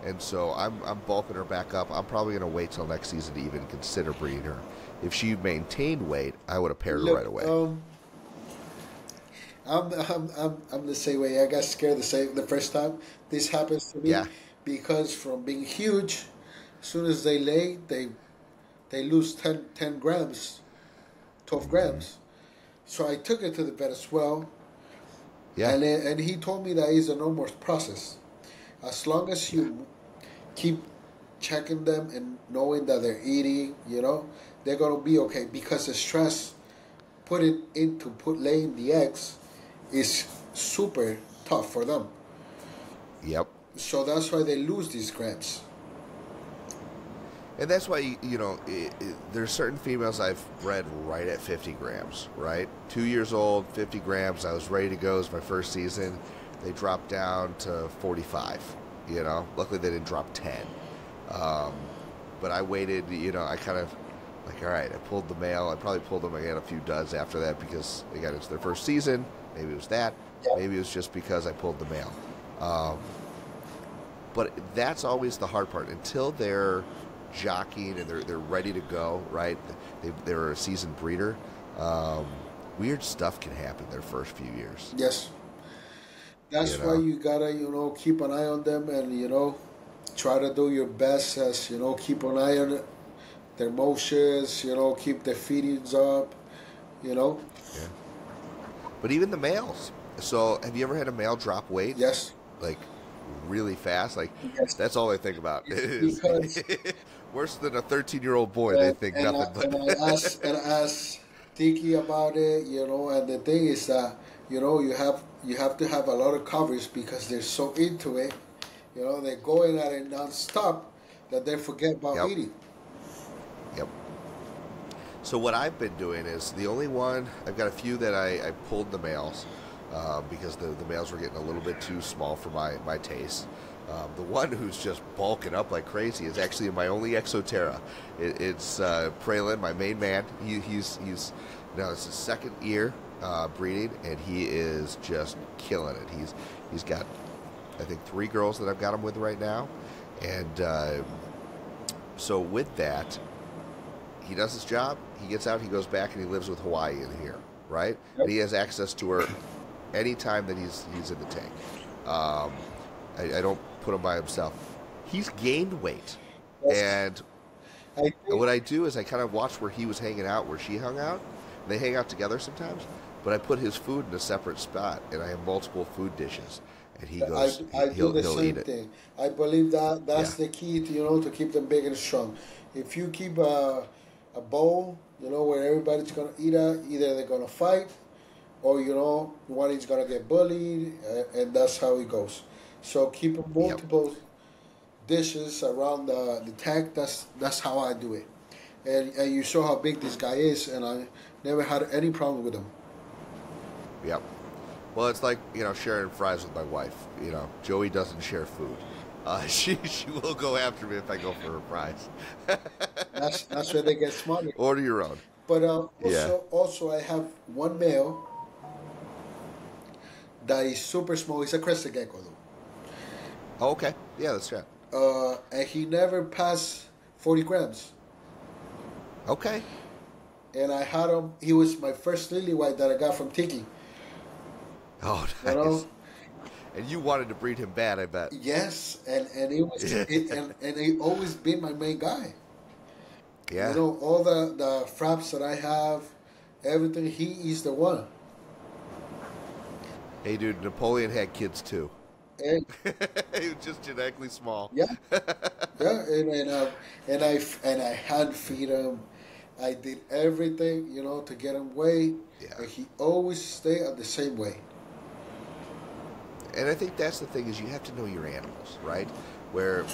And so I'm bulking her back up. I'm probably going to wait till next season to even consider breeding her. If she maintained weight, I would have paired her Look, right away. I'm the same way. I got scared the first time this happens to me. Yeah. Because from being huge, as soon as they lay, they lose 10 grams, 12 grams. So I took it to the vet as well. Yeah. And he told me that it's a normal process. As long as you keep checking them and knowing that they're eating, they're going to be okay. Because the stress laying the eggs is super tough for them. Yep. So that's why they lose these grams. And that's why, there's certain females I've bred right at 50 grams, right? 2 years old, 50 grams. I was ready to go. It was my first season. They dropped down to 45, Luckily, they didn't drop 10. But I waited, I kind of, like, all right, I pulled the male. I probably pulled them. I got a few duds after that because they got into their first season. Maybe it was that. Maybe it was just because I pulled the male. But that's always the hard part. Until they're jockeying and they're ready to go, right? They're a seasoned breeder. Weird stuff can happen their first few years. Yes. That's why you gotta, keep an eye on them and, try to do your best as, keep an eye on their motions, keep their feedings up, Yeah. But even the males. So have you ever had a male drop weight? Yes. Like really fast? Like Yes. that's all they think about. Because worse than a 13-year-old boy, they think nothing but. And I asked Tiki about it, and the thing is that, you have to have a lot of coverage because they're so into it. They're going at it non-stop that they forget about eating. Yep. So what I've been doing is the only one, I've got a few that I pulled the males because the males were getting a little bit too small for my taste. The one who's just bulking up like crazy is actually my only Exoterra. It's Pralin, my main man. He's now it's his second year breeding, and he is just killing it. He's got, I think, 3 girls that I've got him with right now, and so with that, he does his job. He gets out, he goes back, and he lives with Hawaii in here, right? Yep. And he has access to her anytime that he's in the tank. I don't put him by himself. He's gained weight, and what I do is I kind of watch where he was hanging out, where she hung out. They hang out together sometimes, but I put his food in a separate spot, and I have multiple food dishes, and he goes, I do the he'll same eat it. thing. I believe that's Yeah. the key to to keep them big and strong. If you keep a bowl, where everybody's gonna eat at, either they're gonna fight, or one is gonna get bullied, and that's how it goes. So keep Yep. multiple dishes around the tank. That's how I do it. And you saw how big this guy is, and I never had any problem with him. Yep. Well, it's like sharing fries with my wife. Joey doesn't share food. She will go after me if I go for her fries. That's where they get smarter. Order your own. But Yeah. also I have one male that is super small. He's a crested gecko Oh, okay. Yeah, that's right. though, and he never passed 40 grams. Okay. And I had him. He was my first lily white that I got from Tiki. Oh, You nice. know, And you wanted to breed him bad, I bet. yes, and it was and he always been my main guy. Yeah. All the fraps that I have, everything. He is the one. Hey, dude, Napoleon had kids too. And He was just genetically small. yeah, yeah, and I hand feed him. I did everything, to get him weight, Yeah. and he always stay at the same weight. And I think that's the thing is you have to know your animals, right? Where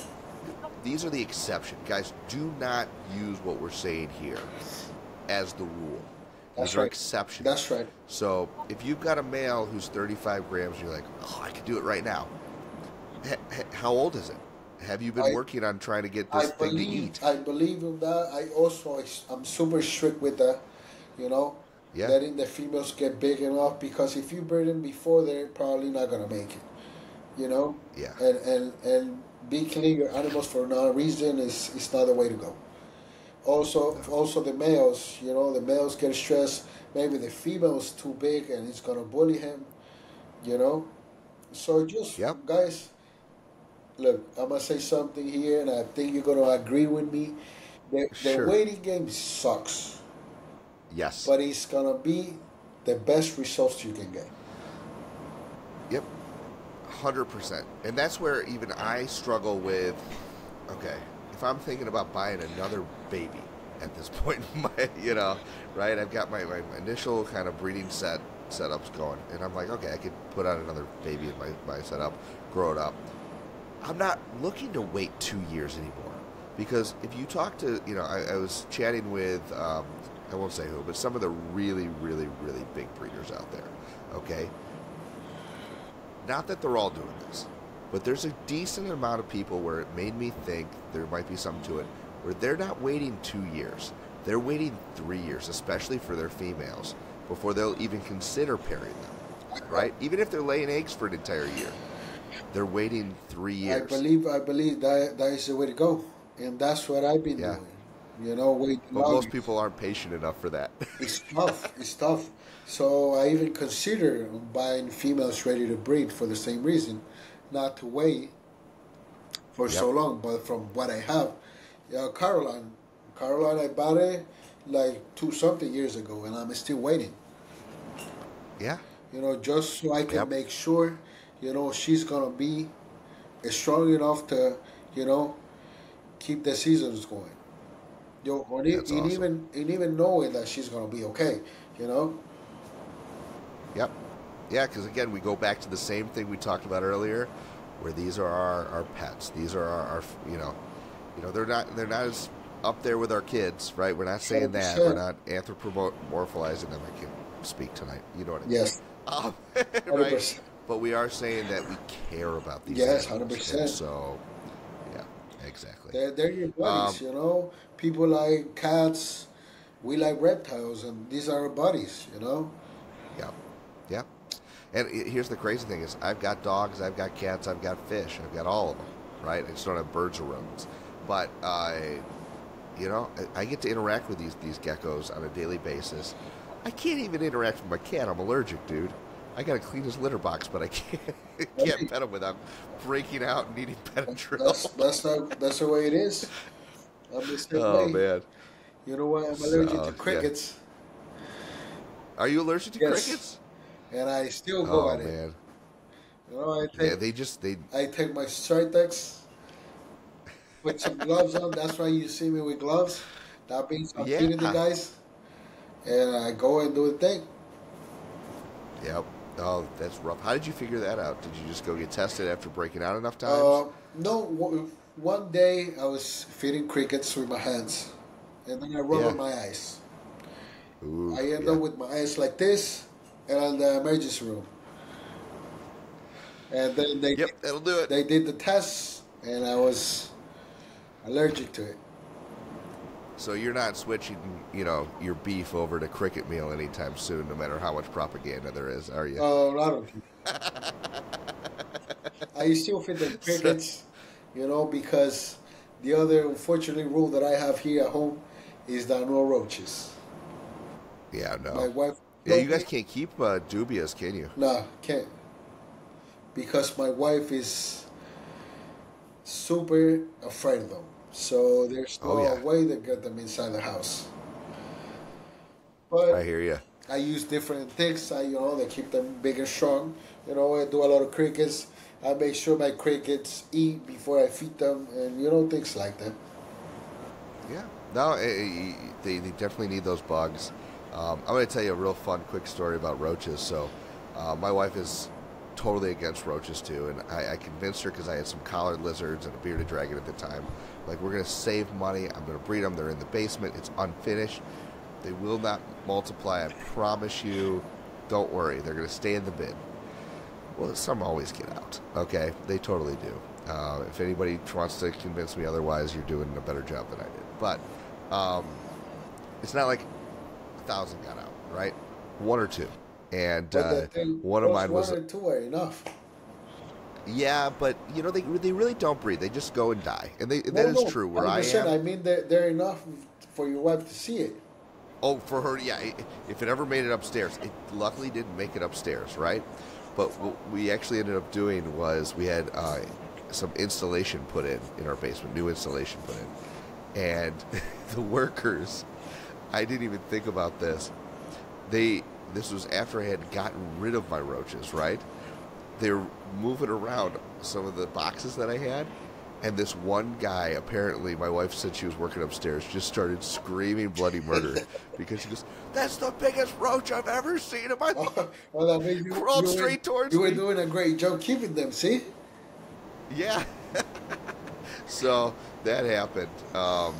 these are the exception. Guys, do not use what we're saying here as the rule. That's These are right. exceptions. That's right. So if you've got a male who's 35 grams, you're like, oh, I could do it right now. How old is it? Have you been working on trying to get this thing to eat? I believe in that. I'm super strict with that. Yeah. Letting the females get big enough, because if you breed them before, they're probably not gonna make it. Yeah. And be killing your animals for no reason is not the way to go. Also the males, the males get stressed. Maybe the female's too big and it's gonna bully him. So just Yep. guys, look, I'm gonna say something here, and I think you're gonna agree with me. The Sure. waiting game sucks, Yes. but it's gonna be the best results you can get. Yep. 100%. And that's where even I struggle with, okay, if I'm thinking about buying another baby at this point in my, right? I've got my initial kind of breeding setups going. And I'm like, okay, I could put on another baby in my setup, grow it up. I'm not looking to wait 2 years anymore. Because if you talk to, I was chatting with, I won't say who, but some of the really, really, really big breeders out there, okay? Not that they're all doing this, but there's a decent amount of people where it made me think there might be something to it, where they're not waiting 2 years. They're waiting 3 years, especially for their females, before they'll even consider pairing them, right? Even if they're laying eggs for an entire year, they're waiting 3 years. I believe that is the way to go, and that's what I've been doing. Waiting But long. most people aren't patient enough for that. It's tough. It's tough. So I even consider buying females ready to breed for the same reason, not to wait for Yep. so long. But from what I have, Caroline, I bought it like 2 something years ago, and I'm still waiting. Yeah. Just so I can Yep. make sure, she's gonna be strong enough to, keep the seasons going. That's awesome. Even knowing that she's gonna be okay. Yep. Yeah, because again, we go back to the same thing we talked about earlier, where these are our pets. These are our they're not as up there with our kids, right? We're not saying that. 100%. We're not anthropomorphizing them. I can't speak tonight. You know what I mean? Yes. Right? 100%. But we are saying that we care about these Yes, animals. 100%. And so, yeah, exactly. They're your buddies, People like cats, we like reptiles, and these are our buddies, Yep. Yep. And here's the crazy thing is I've got dogs, I've got cats, I've got fish, I've got all of them, right? I just don't have birds or rodents. But, I get to interact with these geckos on a daily basis. I can't even interact with my cat. I'm allergic, dude. I gotta clean his litter box, but I can't pet him without breaking out and needing Benadryl. That's the way it is. I'm the same Oh way. man. You know what? I'm allergic So, to crickets. Yeah. Are you allergic to crickets? And I still go at it. Oh man. You know, I take my Cytex, put some gloves on. That's why you see me with gloves. That means I'm feeding the guys, and I go and do the thing. Yep. Oh, that's rough. How did you figure that out? Did you just go get tested after breaking out enough times? No. One day I was feeding crickets with my hands, and then I rub my eyes. Ooh, I end up with my eyes like this, and in the emergency room. And then that'll do it. They did the tests, and I was allergic to it. So you're not switching, your beef over to cricket meal anytime soon, no matter how much propaganda there is, are you? Oh, I don't think. I still feed the crickets, because the other unfortunate rule that I have here at home is that no roaches. Yeah, no. My wife. Yeah, you guys can't keep dubias, can you? No, can't. Because my wife is super afraid of them. So there's no way to get them inside the house. But I hear you. I use different things. They keep them big and strong. I do a lot of crickets. I make sure my crickets eat before I feed them, and things like that. Yeah. No, they definitely need those bugs. I'm going to tell you a real fun, quick story about roaches. So, my wife is totally against roaches too, and I convinced her because I had some collared lizards and a bearded dragon at the time. Like, we're going to save money. I'm going to breed them. They're in the basement. It's unfinished. They will not multiply. I promise you. Don't worry. They're going to stay in the bin. Well, some always get out. Okay, they totally do. If anybody wants to convince me otherwise, you're doing a better job than I did. But it's not like 1,000 got out, right? 1 or 2. And one of mine was 1 or 2 are enough. Yeah, but they really don't breed. They just go and die, and that is true. Where I am, I mean, they're enough for your wife to see it. Oh, for her, yeah. If it ever made it upstairs, it luckily didn't make it upstairs, right? But what we actually ended up doing was we had some insulation put in our basement, new insulation put in, and the workers. I didn't even think about this. This was after I had gotten rid of my roaches, right? They were moving around some of the boxes that I had, and this one guy, apparently, my wife said she was working upstairs, just started screaming bloody murder because she goes, "That's the biggest roach I've ever seen in my life." Well, that means crawled straight towards me. You were doing a great job keeping them, see? Yeah. So that happened. But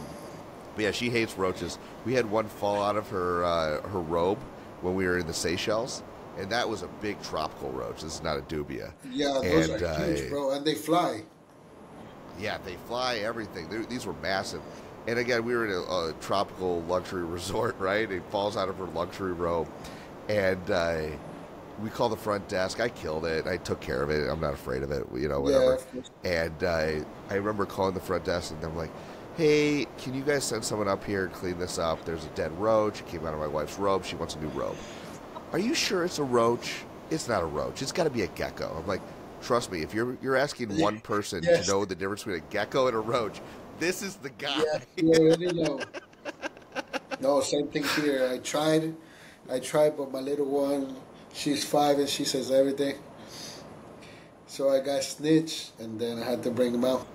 yeah, she hates roaches. We had one fall out of her robe when we were in the Seychelles, and that was a big tropical roach. This is not a dubia. Yeah, those are huge, bro, and they fly. Yeah, they fly, everything. These were massive. And again, we were in a tropical luxury resort, right? It falls out of her luxury robe. And we called the front desk. I killed it. I took care of it. I'm not afraid of it, whatever. Yeah, and I remember calling the front desk, and I'm like, "Hey, can you guys send someone up here and clean this up? There's a dead roach. It came out of my wife's robe. She wants a new robe." "Are you sure it's a roach?" "It's not a roach. It's got to be a gecko." I'm like, trust me, if you're asking one person to know the difference between a gecko and a roach, this is the guy. Yeah, you already know. No, same thing here. I tried, but my little one, she's 5 and she says everything. So I got snitched, and then I had to bring him out.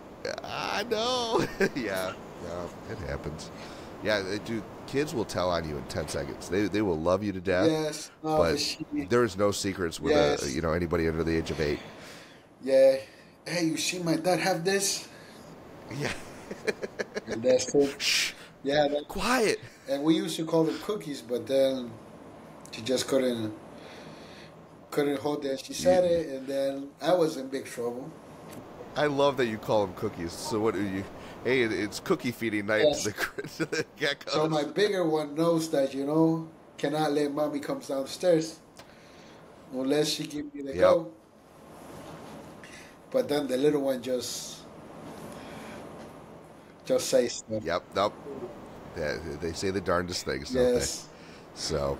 I know. Yeah, it happens. Yeah, kids will tell on you in 10 seconds. They will love you to death. Yes, but there is no secrets with anybody under the age of 8. Yeah. Hey, you see my dad have this? Yeah. And that's it. Shh. Yeah. Quiet. And we used to call them cookies, but then she just couldn't hold it. She said it, and then I was in big trouble. I love that you call them cookies. So what do you? Hey, it's cookie feeding night to the geckos. So my bigger one knows that, cannot let mommy come downstairs unless she give me the go. But then the little one just says stuff. Yep, nope. They say the darndest things, don't they? So,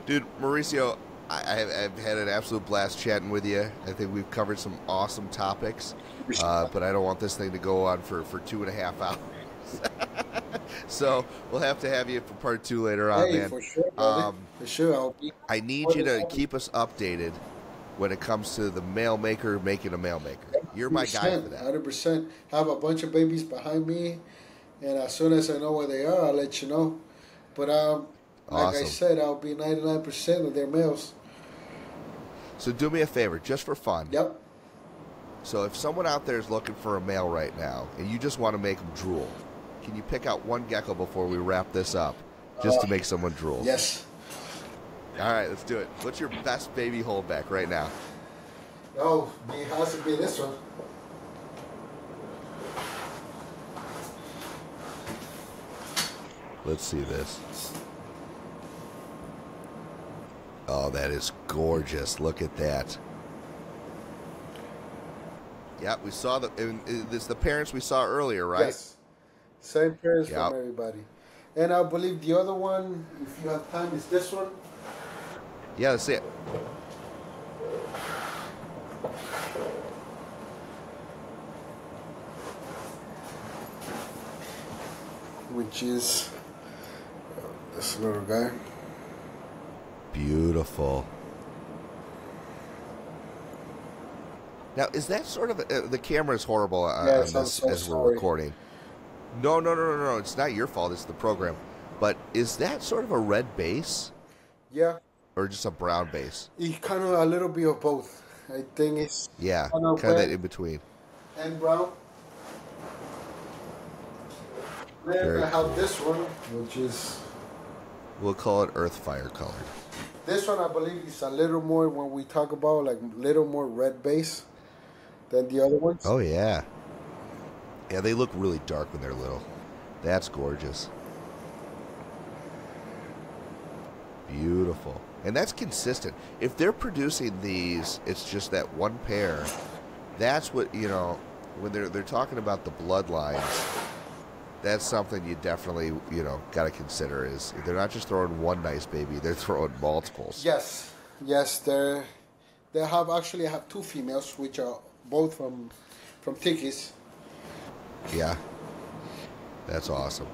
dude, Mauricio, I've had an absolute blast chatting with you. I think we've covered some awesome topics, but I don't want this thing to go on for 2.5 hours. So we'll have to have you for part 2 later on, man. For sure, brother. For sure. I need you to keep us updated when it comes to the male maker making a male maker. You're my guy for that. 100%. I have a bunch of babies behind me, and as soon as I know where they are, I'll let you know. But like I said, I'll be 99% of their males. So do me a favor, just for fun. Yep. So if someone out there is looking for a male right now, and you just want to make them drool, can you pick out one gecko before we wrap this up, just to make someone drool? Yes. All right, let's do it. What's your best baby holdback right now? Oh, it has to be this one. Let's see this. Oh, that is gorgeous. Look at that. Yeah, we saw this the parents we saw earlier, right? Yes. Same parents from everybody. And I believe the other one, if you have time, is this one. Yeah, that's it. Which is this little guy. Beautiful. Now, is that sort of the camera is horrible on this as we're recording? No. It's not your fault. It's the program. But is that sort of a red base? Yeah. Or just a brown base? It's kind of a little bit of both. I think it's kind of that in between. And brown. Then I have this one, which is... We'll call it earth fire colored. This one, I believe, is a little more, when we talk about, like, little more red base than the other ones. Oh, yeah. Yeah, they look really dark when they're little. That's gorgeous. Beautiful. And that's consistent. If they're producing these, it's just that one pair. That's what, you know, when they're talking about the bloodlines, that's something you definitely, you know, got to consider is they're not just throwing one nice baby, they're throwing multiples. Yes. They have two females, which are both from Tiki's. Yeah. That's awesome.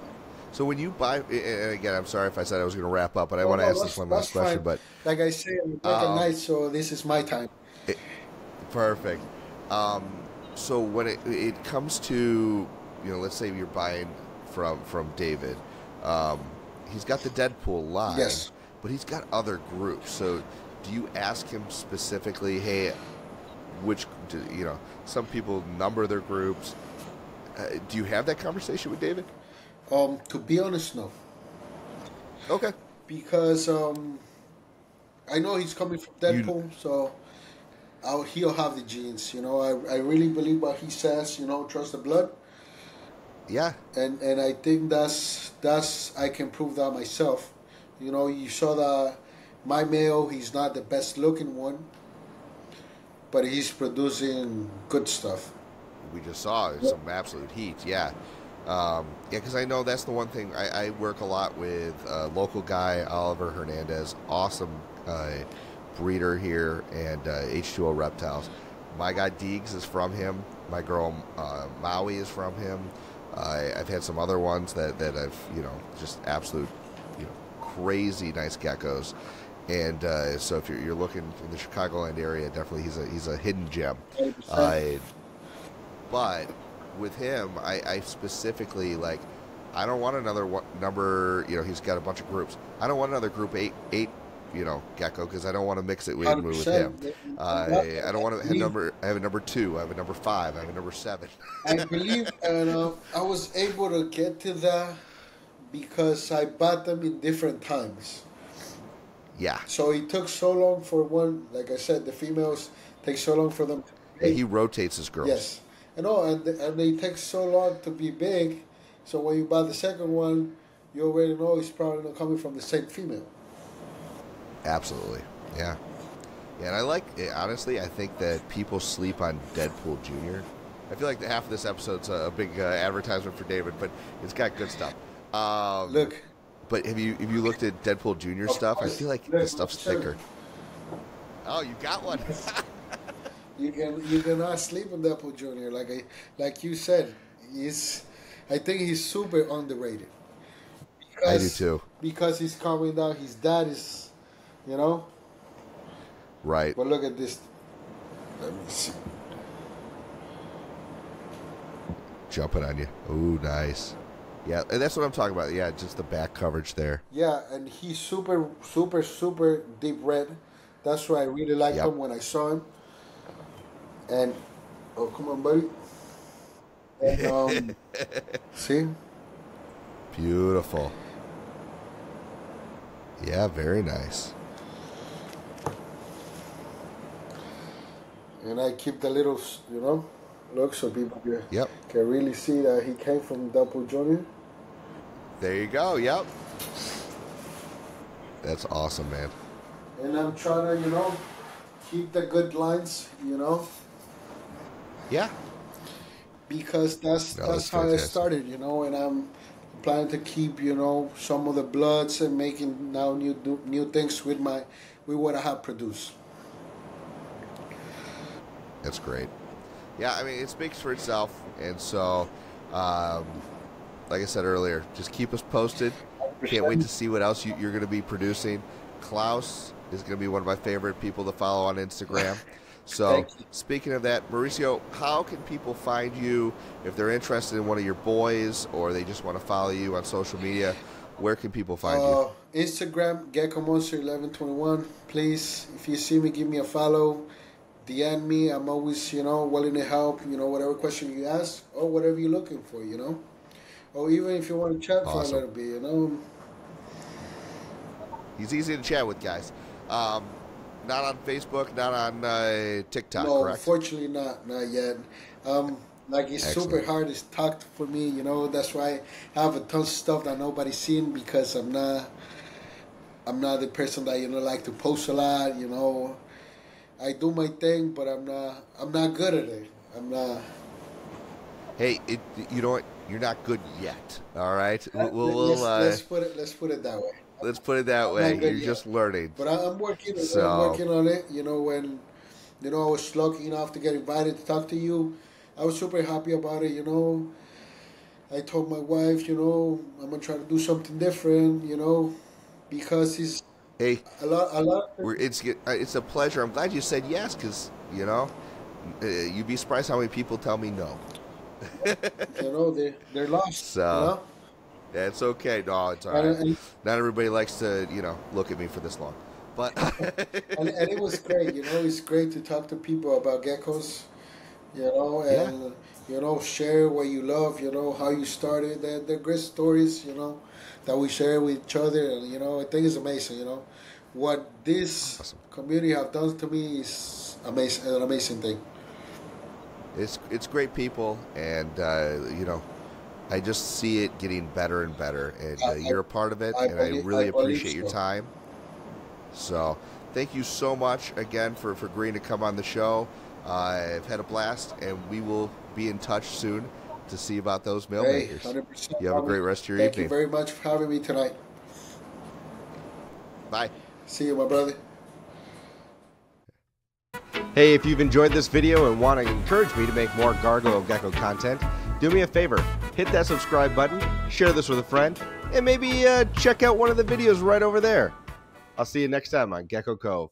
So when you buy, and again, I'm sorry if I said I was going to wrap up, but I want to ask this one last question. Fine. But like I said, I'm back at night, so this is my time. Perfect. So when it comes to, you know, let's say you're buying from David, he's got the Deadpool line, yes, but he's got other groups. So do you ask him specifically, hey, you know, some people number their groups. Do you have that conversation with David? To be honest, no. Okay. Because I know he's coming from Deadpool, so he'll have the genes. You know, I really believe what he says. You know, trust the blood. Yeah. And I think that's I can prove that myself. You know, you saw that my male, he's not the best looking one, but he's producing good stuff. We just saw some absolute heat, yeah. Because I know that's the one thing. I work a lot with a local guy, Oliver Hernandez, awesome breeder here, and H2O Reptiles. My guy Deegs is from him. My girl Maui is from him. I've had some other ones that I've, you know, just absolute, you know, crazy nice geckos. And so if you're looking in the Chicagoland area, definitely he's a hidden gem. But with him, I specifically, like, I don't want another number, you know, he's got a bunch of groups. I don't want another group eight, you know, gecko, because I don't want to mix it with him. I don't want to have a number 2, I have a number 5, I have a number 7. I believe, and I was able to get to that because I bought them in different times. Yeah. So it took so long for one, like I said, the females take so long for them. And he rotates his girls. Yes. And they take so long to be big, so when you buy the second one, you already know it's probably not coming from the same female. Absolutely, yeah. And I like, honestly, I think that people sleep on Deadpool Jr. I feel like half of this episode's a big advertisement for David, but it's got good stuff. Look. But have you looked at Deadpool Jr. stuff? I feel like the stuff's thicker. Oh, you got one. You cannot sleep on Deadpool Jr. Like you said, I think he's super underrated. I do too. Because he's calming down. His dad is, you know. Right. But look at this. Let me see. Jumping on you. Ooh, nice. Yeah, and that's what I'm talking about. Yeah, just the back coverage there. Yeah, and he's super, super, super deep red. That's why I really liked him when I saw him. And, oh, come on, buddy. And, see? Beautiful. Yeah, very nice. And I keep the little, look so people can really see that he came from Deadpool Jr. There you go, yep. That's awesome, man. And I'm trying to, keep the good lines, Yeah. Because that's how I started, and I'm planning to keep, some of the bloods and making now new things with what I have produced. That's great. Yeah, I mean, it speaks for itself, and so, like I said earlier, just keep us posted. Can't wait to see what else you're going to be producing. Klaus is going to be one of my favorite people to follow on Instagram. So, speaking of that, Mauricio, how can people find you if they're interested in one of your boys or they just want to follow you on social media? Where can people find you? Instagram, Gecko Monster 1121. Please, if you see me, give me a follow. DM me. I'm always, willing to help, whatever question you ask or whatever you're looking for, Or even if you want to chat for a little bit, He's easy to chat with, guys. Not on Facebook, not on TikTok, no, correct? Unfortunately not yet. It's super hard to talk for me, That's why I have a ton of stuff that nobody's seen because I'm not the person that like to post a lot, I do my thing, but I'm not good at it. I'm not. Hey, you know what? You're not good yet. All right. Let's put it that way. Let's put it that way. You're just learning. But I'm working. I'm working on it. When I was lucky enough to get invited to talk to you, I was super happy about it. I told my wife, I'm gonna try to do something different. Because it's. Hey, a lot. It's a pleasure. I'm glad you said yes, because you'd be surprised how many people tell me no. They're lost. So that's okay. No, it's all right. Not everybody likes to look at me for this long, but and it was great. It's great to talk to people about geckos. And share what you love. How you started. They're great stories. That we share with each other, and I think it's amazing. What this community have done to me is amazing, an amazing thing. It's great people, and I just see it getting better and better, and you're a part of it, and I really appreciate your time. So, thank you so much again for agreeing to come on the show. I've had a blast, and we will be in touch soon to see about those mail makers. 100%. You have a great rest of your evening. Thank you very much for having me tonight. Bye. See you, my brother. Hey, if you've enjoyed this video and want to encourage me to make more Gargoyle Gecko content, do me a favor, hit that subscribe button, share this with a friend, and maybe check out one of the videos right over there. I'll see you next time on Gecko Cove.